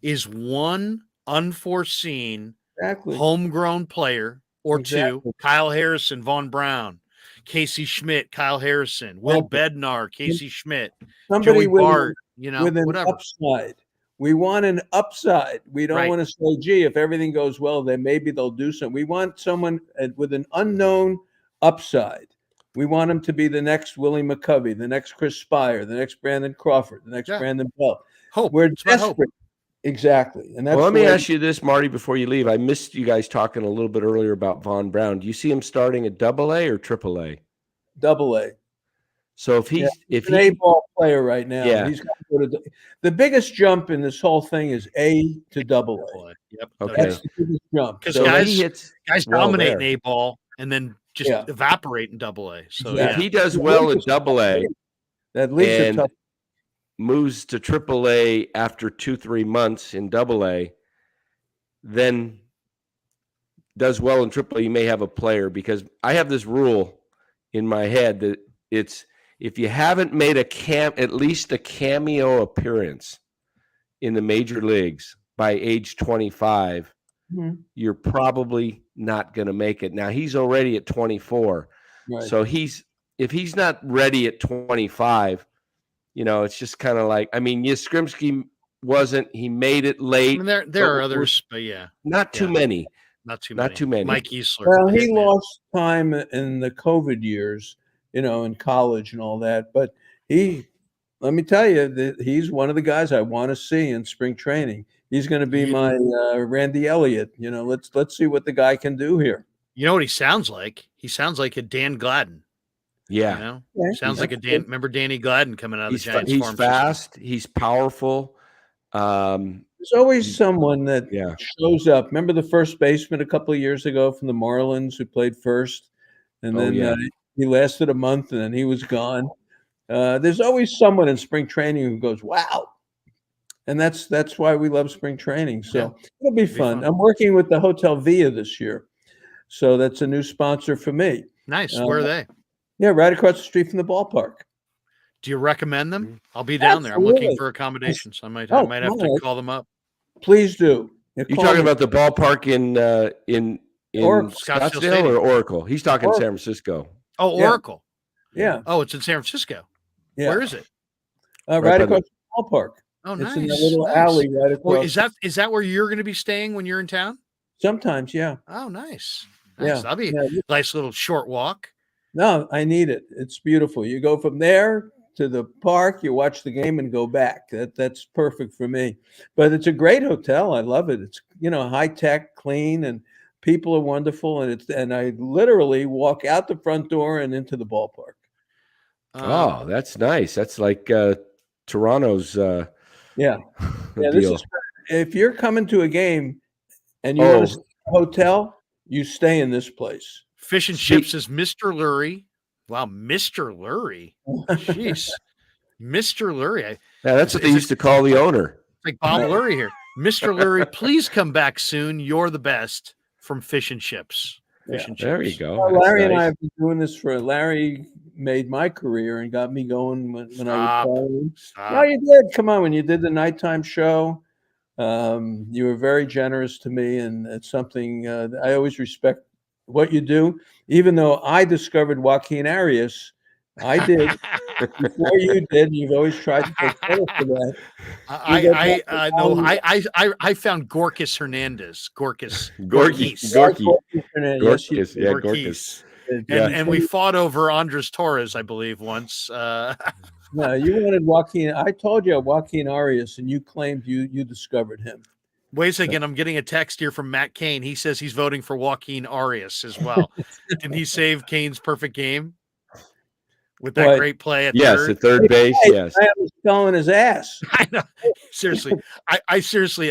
is one unforeseen Exactly. homegrown player or two. Exactly. Kyle Harrison, Von Brown, Casey Schmidt, Kyle Harrison, Will Bednar, Casey Schmidt, Somebody Joey Bart, with an whatever. upside. We want an upside. We don't Right. want to say, gee, if everything goes well, then maybe they'll do something. We want someone with an unknown upside. We want him to be the next Willie McCovey, the next Chris Spire, the next Brandon Crawford, the next Brandon Bell. Hope. We're It's about hope. desperate. Exactly. And that's Well, let me ask you this, Marty, before you leave. I missed you guys talking a little bit earlier about Von Brown. Do you see him starting at AA or AAA? AA. So if he's an A-ball player right now, Yeah. he's got to go to the biggest jump in this whole thing is A to AA. Yep. Okay. That's the biggest jump. Because So guys, he hits guys well dominate there. in A ball and then just evaporate in AA. So If he does well at AA that league's a and tough. moves to AAA after 2-3 months in AA, then does well in AAA, you may have a player, because I have this rule in my head that it's if you haven't made at least a cameo appearance in the major leagues by age 25, you're probably not going to make it. Now he's already at 24. Right. So if he's not ready at 25, it's just kind of like, Yastrzemski wasn't, he made it late. There are others, but not too many. Not too many. Mike Easler. Well, he lost time in the COVID years, in college and all that. But let me tell you, he's one of the guys I want to see in spring training. He's going to be my Randy Elliott. Let's see what the guy can do here. You know what he sounds like? He sounds like a Dan Gladden. Yeah. Sounds like a Dan. Remember Danny Gladden coming out of the Giants He's farm fast. system. He's powerful. There's always someone that shows up. Remember the first baseman a couple of years ago from the Marlins who played first, and then he lasted a month and then he was gone. There's always someone in spring training who goes, "Wow," and that's why we love spring training. So it'll be fun. I'm working with the Hotel Via this year, so that's a new sponsor for me. Nice. Where are they? Yeah, right across the street from the ballpark. Do you recommend them? I'll be down there. I'm looking for accommodations. I might have to call them up. Please do. You're talking about the ballpark in Scottsdale or Oracle? He's talking San Francisco. Oh, Oracle. Yeah. Oh, it's in San Francisco. Yeah. Where is it? Right across the ballpark. Oh, nice. It's in the little alley right across. Is that where you're going to be staying when you're in town? Sometimes, yeah. Oh, nice. Yeah. That'll be a nice little short walk. No, I need it. It's beautiful. You go from there to the park, you watch the game and go back. That's perfect for me. But it's a great hotel. I love it. It's high tech, clean, and people are wonderful. And I literally walk out the front door and into the ballpark. Oh, that's nice. That's like Toronto's deal. This is, if you're coming to a game and you want to stay in a hotel, you stay in this place. Fish and Chips is Mr. Lurie. Wow, Mr. Lurie. Jeez. Mr. Lurie. That's what they used to call the owner. Like Bob Lurie here. Mr. Lurie, please come back soon. You're the best from Fish and Chips. Fish and Chips. There you go. Well, Larry and I have been doing this Larry made my career and got me going when I was playing. No, you did. Come on. When you did the nighttime show, you were very generous to me. And it's something I always respect what you do, even though I discovered Joaquin Arias. I did before you did. You've always tried to take credit for that. I found Gorkis Hernandez. Gorkis. Gorkis. And we fought over Andres Torres, I believe, once. No, you wanted Joaquin. I told you Joaquin Arias, and you claimed you discovered him. Wait a second. I'm getting a text here from Matt Cain. He says he's voting for Joaquin Arias as well. Didn't he save Cain's perfect game with that great play at third? At third base, yes. I was telling his ass. I know. Seriously.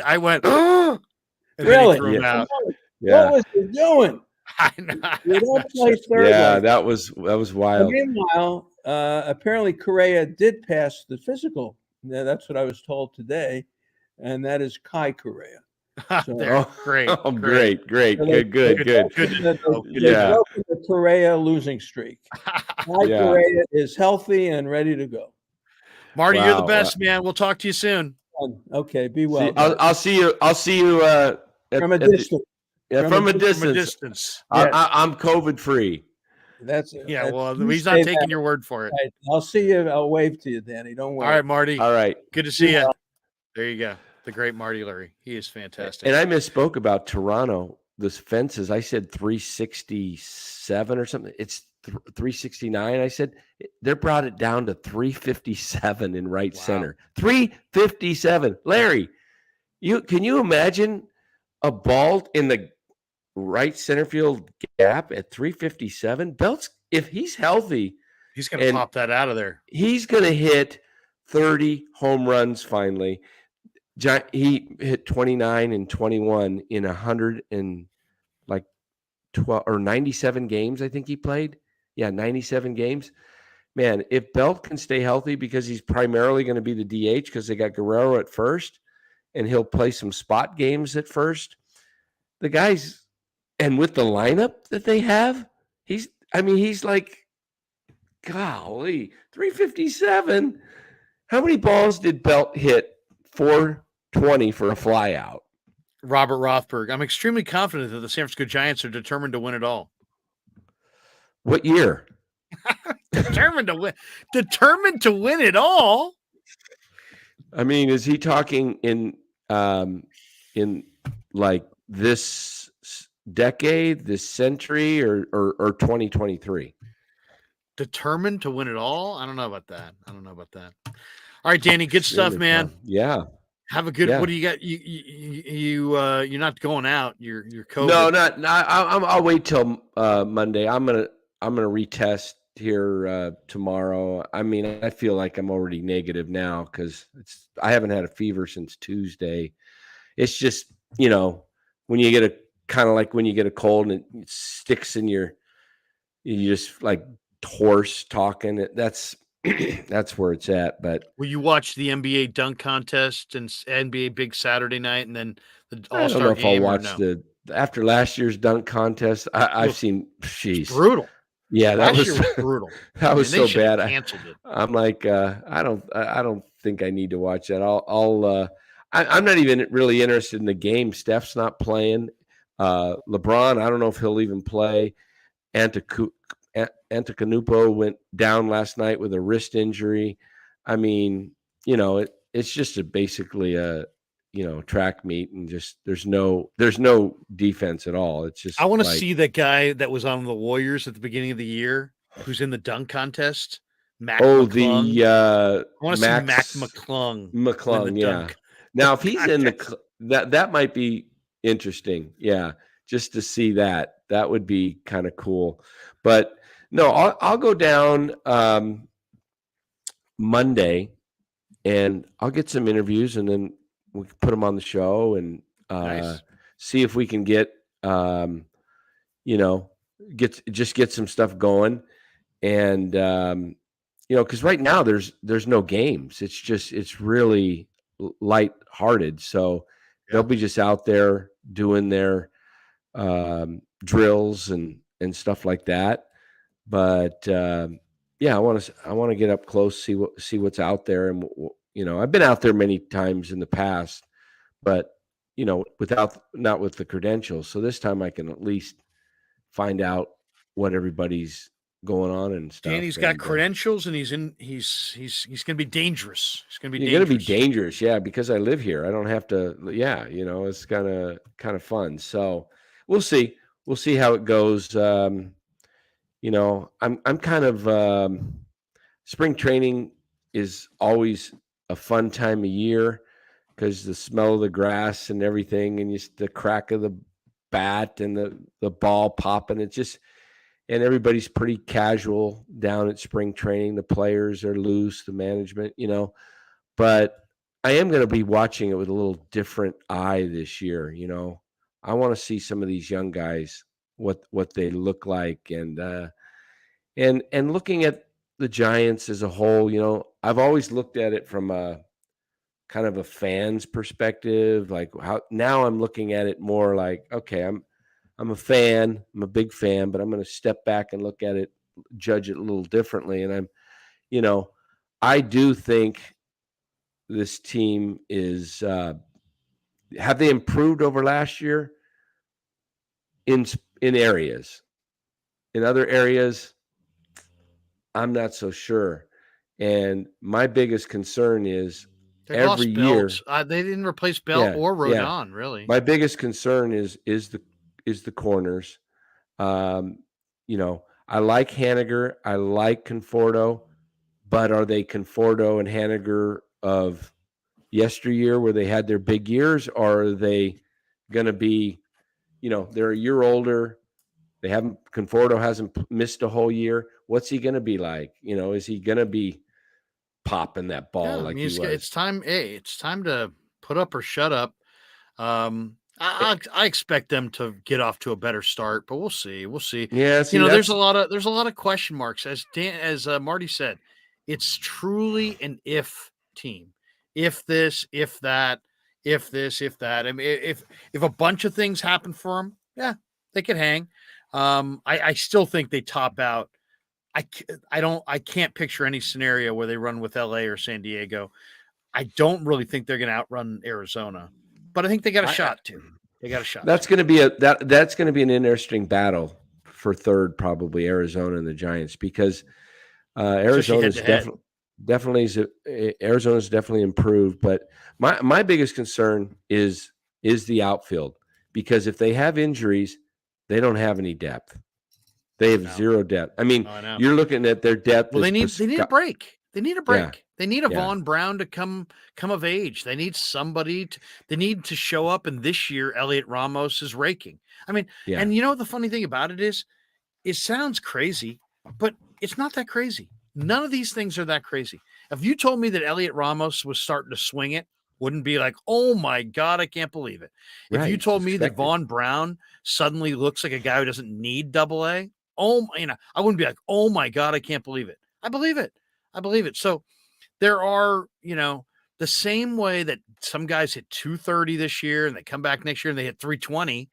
I went, oh! And really? Threw him out. What was he doing? I know. We don't play third. Yeah, like that was But wild. meanwhile, apparently Correa did pass the physical. Yeah, that's what I was told today, and that is Kai Correa. So, There. Great. Oh, great. so they, Good. Good to broken know. they Yeah. broken the Correa losing streak. Kai Yeah. Correa is healthy and ready to go. Marty, you're the Wow. best, man. We'll talk to you soon. Okay, be well. I'll see you. I'll see you From a distance. from a From a distance. distance. Yes. I'm COVID free. Yeah, well, you he's say not that. taking your word for it. Right. I'll see you. I'll wave to you, Danny. Don't All worry. right, Marty. All right. Good to see you. There you go. The great Martie Lurie. He is fantastic. And I misspoke about Toronto. This fences. I said 367 or something. It's 369. I said they brought it down to 357 in right center. 357. Larry, can you imagine a ball in the right center field gap at 357? Belt's, if he's healthy, He's going to pop that out of there. he's going to hit 30 home runs finally. He hit 29 and 21 in 12 or 97 games, I think he played. Yeah, 97 games. Man, if Belt can stay healthy, because he's primarily going to be the DH because they got Guerrero at first, and he'll play some spot games at first. The guys, and with the lineup that they have, he's like, golly, 357. How many balls did Belt hit? 420 for a flyout. Robert Rothberg. I'm extremely confident that the San Francisco Giants are determined to win it all. What year? Determined to win. Determined to win it all. I mean, is he talking in like this decade, this century, or 2023? Determined to win it all? I don't know about that. All right, Danny, good stuff, man. Yeah. Have a good. Yeah. What do you got? You're not going out. You're COVID. No, not. I'll wait till Monday. I'm gonna retest here tomorrow. I mean, I feel like I'm already negative now because I haven't had a fever since Tuesday. It's just, when you get a kind of like when you get a cold and it sticks in you just like hoarse talking. That's where it's at. But will you watch the NBA dunk contest and NBA Big Saturday Night, and then the All-Star game? I don't know if I'll watch after last year's dunk contest. I've seen, it's brutal. Yeah, that was brutal. That was so bad. Canceled it. I'm like, I don't think I need to watch that. I'm not even really interested in the game. Steph's not playing. LeBron, I don't know if he'll even play. Antetokounmpo went down last night with a wrist injury. I mean, it's just basically a track meet, and just there's no defense at all. It's just I want to see that guy that was on the Warriors at the beginning of the year who's in the dunk contest. Mac McClung. I want to see Mac McClung. McClung, yeah. Dunk. Now, if he's in that might be interesting. Yeah, just to see that would be kind of cool. But no, I'll go down Monday, and I'll get some interviews, and then we can put them on the show and nice. See if we can get get some stuff going, and because right now there's no games. It's really lighthearted, so they'll be just out there doing their drills and stuff like that. But I want to get up close, see what's out there, and I've been out there many times in the past, but not with the credentials. So this time I can at least find out what everybody's going on and stuff. Danny's got credentials, and he's going to be dangerous. He's going to be dangerous. Yeah, because I live here. I don't have to. Yeah, it's kind of fun. So we'll see. We'll see how it goes. I'm kind of spring training is always a fun time of year because the smell of the grass and everything, and the crack of the bat and the ball popping. And everybody's pretty casual down at spring training. The players are loose, the management, but I am going to be watching it with a little different eye this year. I want to see some of these young guys what they look like, and looking at the Giants as a whole, I've always looked at it from a kind of a fan's perspective. Like how now I'm looking at it more like, okay, I'm a fan, I'm a big fan, but I'm going to step back and look at it, judge it a little differently. And I do think this team is. Have they improved over last year? In areas, in other areas, I'm not so sure. And my biggest concern is They every lost year. Belt. They didn't replace Belt Yeah, or yeah. Rodon, really. My biggest concern is the corners. I like Haniger, I like Conforto, but are they Conforto and Haniger of yesteryear where they had their big years, or are they going to be, they're a year older? Conforto hasn't missed a whole year. What's he going to be like? Is he going to be popping that ball like he was? It's time. Hey, it's time to put up or shut up. I expect them to get off to a better start, but we'll see. We'll see. Yeah, there's a lot of question marks. As Marty said, it's truly an if team. If this, if that, if this, if that. I mean, if a bunch of things happen for them, yeah, they could hang. I still think they top out. I can't picture any scenario where they run with LA or San Diego. I don't really think they're going to outrun Arizona, but I think they got a shot to. They got a shot. That's going to be that's going to be an interesting battle for third, probably Arizona and the Giants, because Arizona's Arizona's definitely improved. But my biggest concern is the outfield, because if they have injuries, they don't have any depth. They have zero depth. I mean, you're looking at their depth. Well, they need a break. They need a break. Yeah. They need a Vaughn Brown to come of age. They need somebody they need to show up. And this year, Elliot Ramos is raking. I mean, and the funny thing about it is, it sounds crazy, but it's not that crazy. None of these things are that crazy. If you told me that Elliot Ramos was starting to swing it, wouldn't be like, oh my God, I can't believe it. If you told me that Vaughn Brown suddenly looks like a guy who doesn't need AA, I wouldn't be like, oh my God, I can't believe it. I believe it. So there are, the same way that some guys hit 230 this year and they come back next year and they hit 320.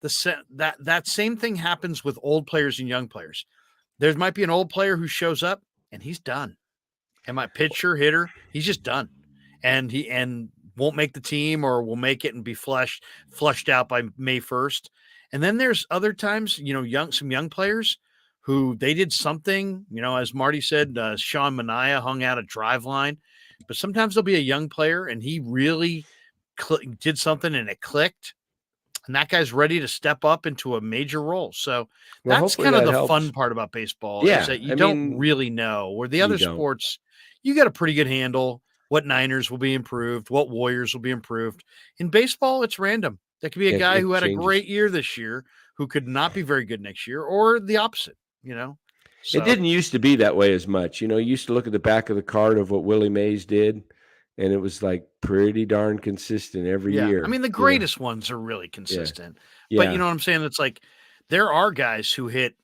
That same thing happens with old players and young players. There might be an old player who shows up and he's done. And my pitcher, hitter, he's just done. And he won't make the team, or will make it and be flushed out by May 1st. And then there's other times, some young players who they did something, as Marty said, Sean Manaea hung out a drive line, but sometimes there'll be a young player and he really did something and it clicked. And that guy's ready to step up into a major role. So that's kind of the fun part about baseball, is that you don't really know. Where the other sports, you got a pretty good handle what Niners will be improved, what Warriors will be improved. In baseball, it's random. There could be a guy who had a great year this year who could not be very good next year, or the opposite, So, it didn't used to be that way as much. You used to look at the back of the card of what Willie Mays did, and it was like pretty darn consistent every year. I mean, the greatest ones are really consistent. Yeah. But you know what I'm saying? It's like there are guys who hit,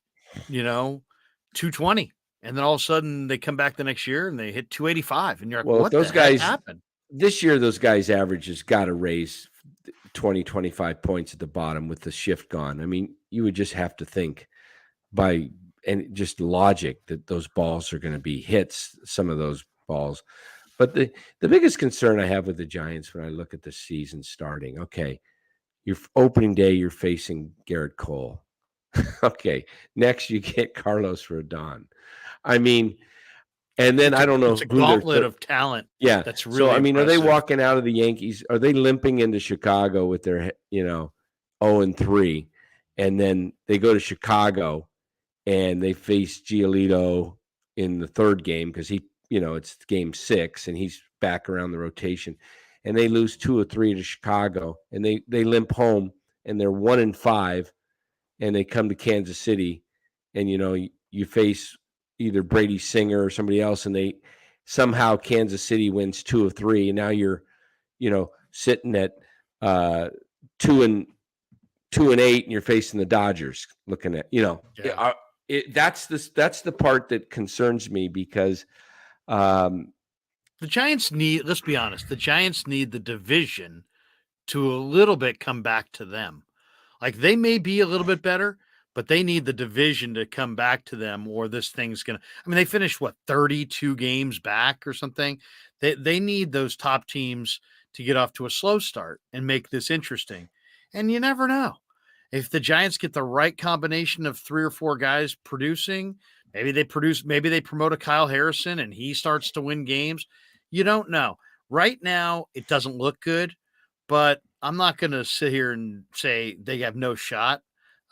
220, and then all of a sudden they come back the next year and they hit 285, and you're like, what those guys happened? This year, those guys' averages got to raise 20, 25 points at the bottom with the shift gone. I mean, you would just have to think and just logic that those balls are going to be hits, some of those balls. But the biggest concern I have with the Giants when I look at the season starting, okay, your opening day, you're facing Garrett Cole. Okay, next you get Carlos Rodon. I mean, and then I don't know. It's a gauntlet of talent. Yeah. That's really impressive. Are they walking out of the Yankees? Are they limping into Chicago with their, 0-3? And then they go to Chicago and they face Giolito in the third game because it's game 6 and he's back around the rotation, and they lose 2-3 to Chicago, and they limp home and they're 1-5, and they come to Kansas City, and you face either Brady Singer or somebody else, and they somehow Kansas City wins 2-3, and now you're sitting at 2-2 2-8 and you're facing the Dodgers. Looking at Yeah. that's the part that concerns me because The Giants need. Let's be honest. The Giants need the division to a little bit come back to them. Like they may be a little bit better, but they need the division to come back to them, or this thing's gonna. I mean, they finished 32 games back or something. They need those top teams to get off to a slow start and make this interesting. And you never know if the Giants get the right combination of 3 or 4 guys producing. Maybe they promote a Kyle Harrison and he starts to win games. You don't know. Right now, it doesn't look good, but I'm not going to sit here and say they have no shot.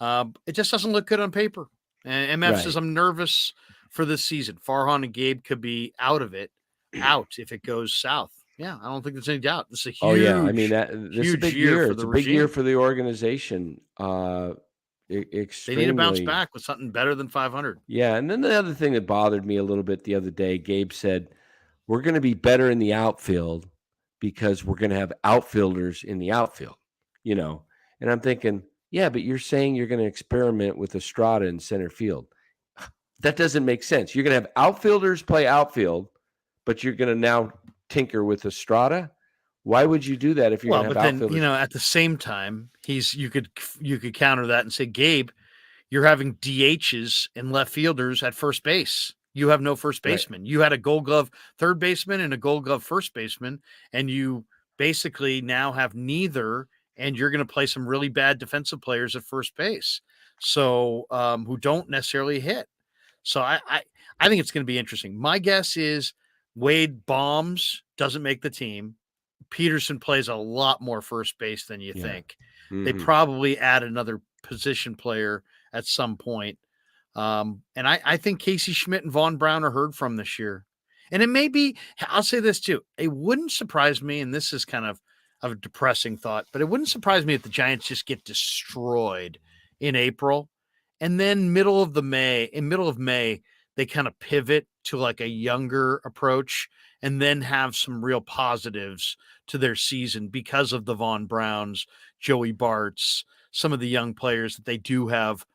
It just doesn't look good on paper. And MF says, Right. I'm nervous for this season. Farhan and Gabe could be out if it goes south. Yeah, I don't think there's any doubt. This is a huge, Oh yeah, I mean this is a huge big year year. for It's the a big year regime. for the organization. They need to bounce Extremely. back with something better than 500. Yeah, and then the other thing that bothered me a little bit the other day, Gabe said, we're going to be better in the outfield because we're going to have outfielders in the outfield, And I'm thinking, yeah, but you're saying you're going to experiment with Estrada in center field. That doesn't make sense. You're going to have outfielders play outfield, but you're going to now tinker with Estrada. Why would you do that if you're Well, going to but have then outfielders? at the same time, you could counter that and say, Gabe, you're having DHs and left fielders at first base. You have no first Right. baseman. You had a Gold Glove third baseman and a Gold Glove first baseman, and you basically now have neither. And you're going to play some really bad defensive players at first base, so who don't necessarily hit. So I think it's going to be interesting. My guess is Wade bombs, doesn't make the team. Peterson plays a lot more first base than you Yeah. think. They Mhm. probably add another position player at some point. And I think Casey Schmidt and Vaughn Brown are heard from this year. And it may be, I'll say this too. It wouldn't surprise me, and this is kind of a depressing thought, but it wouldn't surprise me if the Giants just get destroyed in April. And then middle of May, they kind of pivot to like a younger approach and then have some real positives to their season because of the Vaughn Browns, Joey Barts, some of the young players that they do have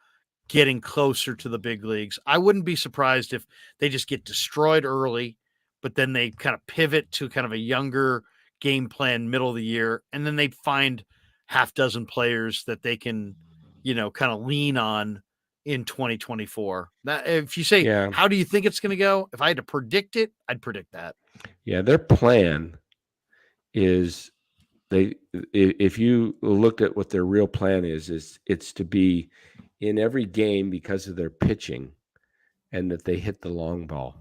getting closer to the big leagues. I wouldn't be surprised if they just get destroyed early, but then they kind of pivot to kind of a younger game plan middle of the year, and then they find half dozen players that they can, kind of lean on in 2024. That if you say, Yeah. how do you think it's going to go? If I had to predict it, I'd predict that. Yeah, their plan is if you looked at what their real plan is it's to be in every game because of their pitching and that they hit the long ball.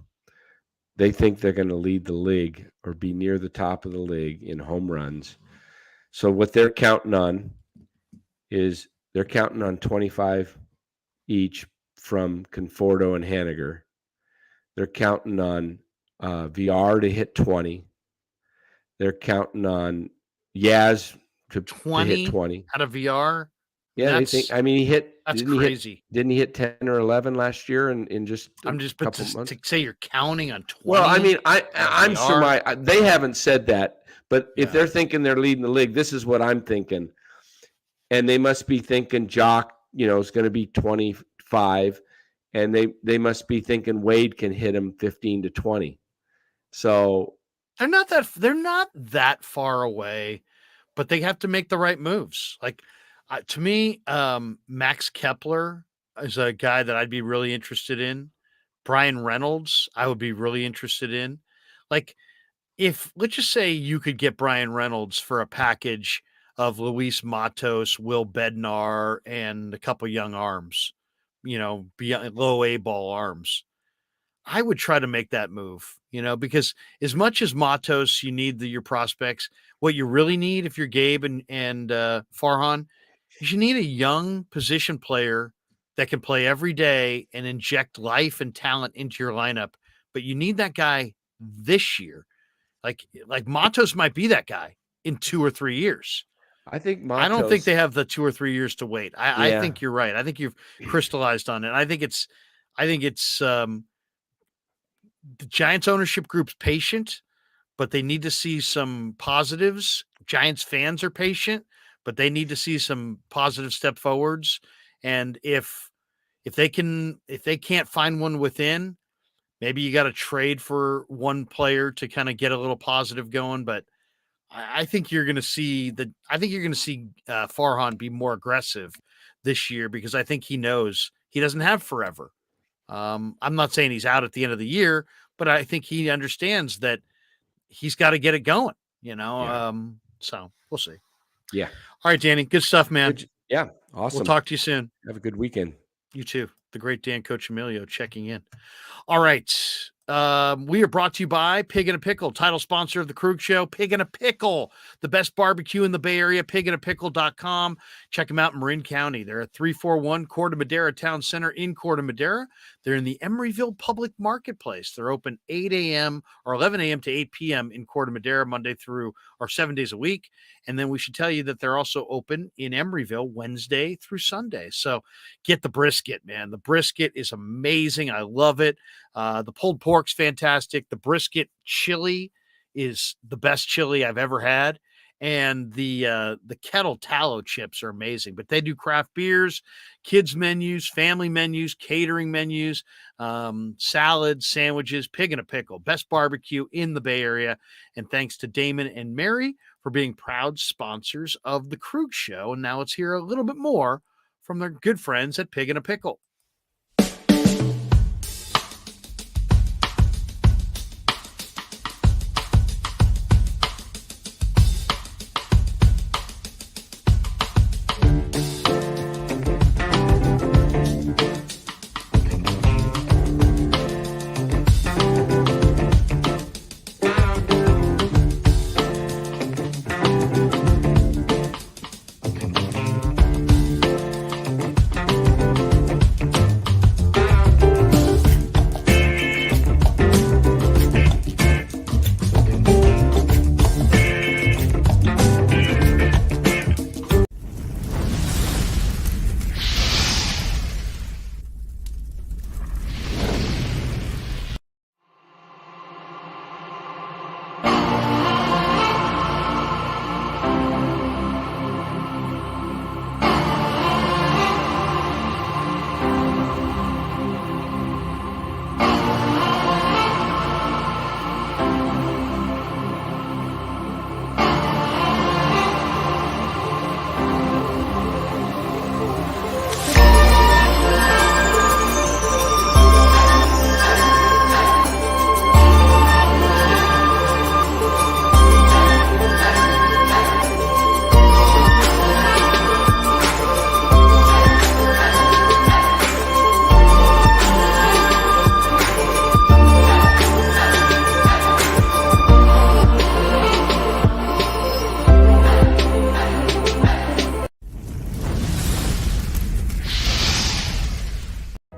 They think they're going to lead the league or be near the top of the league in home runs. So what they're counting on is they're counting on 25 each from Conforto and Haniger. They're counting on VR to hit 20. They're counting on Yaz to hit 20 out of VR. Yeah, they think. I mean, he hit. That's Didn't crazy. Didn't he hit 10 or 11 last year in just I'm just, a but couple months? to say you're counting on 20. Well, I mean, I'm sure they haven't said that, but if Yeah. they're thinking they're leading the league, this is what I'm thinking, and they must be thinking Jock, is going to be 25, and they must be thinking Wade can hit him 15 to 20. So they're not that far away, but they have to make the right moves. Like to me, Max Kepler is a guy that I'd be really interested in. Brian Reynolds, I would be really interested in. Like if let's just say you could get Brian Reynolds for a package of Luis Matos, Will Bednar, and a couple young arms, beyond low A ball arms. I would try to make that move, because as much as Matos, you need your prospects. What you really need, if you're Gabe and Farhan, is you need a young position player that can play every day and inject life and talent into your lineup. But you need that guy this year. Like Matos might be that guy in 2 or 3 years. I think Matos. I don't think they have the 2 or 3 years to wait. I think you're right. I think you've crystallized on it. I think it's the Giants ownership group's patient, but they need to see some positives. Giants fans are patient, but they need to see some positive step forwards. And if they can't find one within, maybe you got to trade for one player to kind of get a little positive going. But I think you're going to see Farhan be more aggressive this year, because I think he knows he doesn't have forever. I'm not saying he's out at the end of the year, but I think he understands that he's got to get it going, Yeah. So we'll see. Yeah. All right, Danny, good stuff, man. Yeah. Awesome. We'll talk to you soon. Have a good weekend. You too. The great Dan Coach Emilio checking in. All right. We are brought to you by Pig and a Pickle, title sponsor of the Krug Show. Pig and a Pickle, the best barbecue in the Bay Area, pigandapickle.com. Check them out in Marin County. They're at 341 Corte Madera Town Center in Corte Madera. They're in the Emeryville Public Marketplace. They're open 8 a.m. or 11 a.m. to 8 p.m. in Corte Madera, Monday through, or 7 days a week. And then we should tell you that they're also open in Emeryville Wednesday through Sunday. So get the brisket, man. The brisket is amazing. I love it. The pulled pork's fantastic. The brisket chili is the best chili I've ever had. And the kettle tallow chips are amazing. But they do craft beers, kids menus, family menus, catering menus, salads, sandwiches, Pig and a Pickle. Best barbecue in the Bay Area. And thanks to Damon and Mary for being proud sponsors of the Krug Show. And now let's hear a little bit more from their good friends at Pig and a Pickle.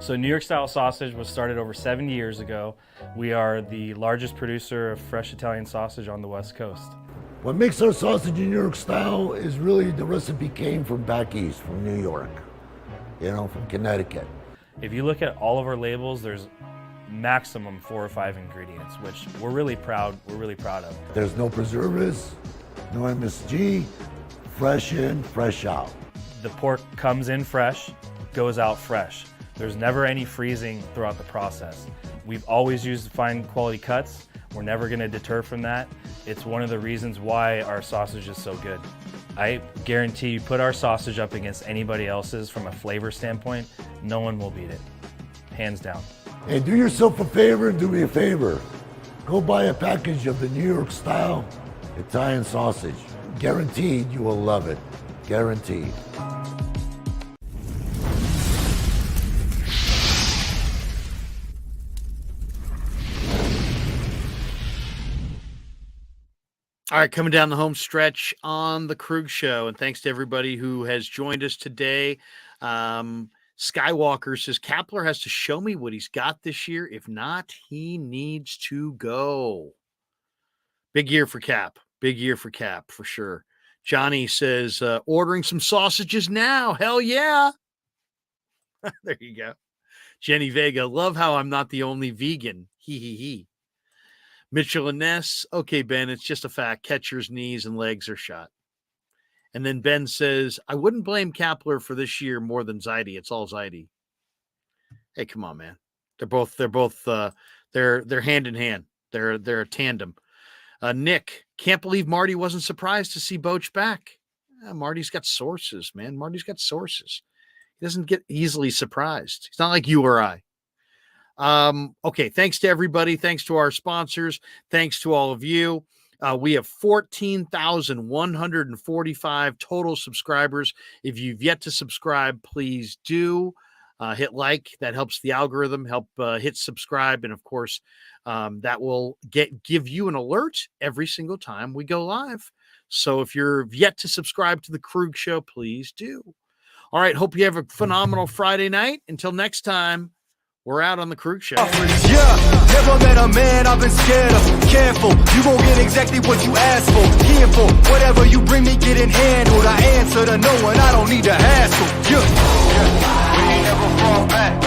So New York style sausage was started over 70 years ago. We are the largest producer of fresh Italian sausage on the West Coast. What makes our sausage in New York style is really the recipe came from back east, from New York, from Connecticut. If you look at all of our labels, there's maximum 4 or 5 ingredients, which we're really proud of. There's no preservatives, no MSG, fresh in, fresh out. The pork comes in fresh, goes out fresh. There's never any freezing throughout the process. We've always used fine quality cuts. We're never gonna deter from that. It's one of the reasons why our sausage is so good. I guarantee you put our sausage up against anybody else's from a flavor standpoint, no one will beat it, hands down. Hey, do yourself a favor and do me a favor. Go buy a package of the New York style Italian sausage. Guaranteed you will love it, guaranteed. All right, coming down the home stretch on the Krug Show, and thanks to everybody who has joined us today. Skywalker says, Kapler has to show me what he's got this year. If not, he needs to go. Big year for Cap. Big year for Cap, for sure. Johnny says, ordering some sausages now. Hell yeah. There you go. Jenny Vega, love how I'm not the only vegan. He. Mitchell and Ness, okay, Ben, it's just a fact. Catcher's knees and legs are shot. And then Ben says, I wouldn't blame Kapler for this year more than Zaidi. It's all Zaidi. Hey, come on, man. They're hand in hand. They're a tandem. Nick, can't believe Marty wasn't surprised to see Boch back. Marty's got sources, man. Marty's got sources. He doesn't get easily surprised. He's not like you or I. Okay, thanks to everybody. Thanks to our sponsors. Thanks to all of you. We have 14,145 total subscribers. If you've yet to subscribe, please do. Hit like. That helps the algorithm. Hit subscribe. And, of course, that will give you an alert every single time we go live. So if you're yet to subscribe to the Krug Show, please do. All right, hope you have a phenomenal Friday night. Until next time, we're out on the Krug Show. Yeah, never met a man I've been scared of. Careful, you gon' get exactly what you asked for. Careful, whatever you bring me, getting handled. I answer to no one, I don't need to hassle. Yeah, we ain't never fall back.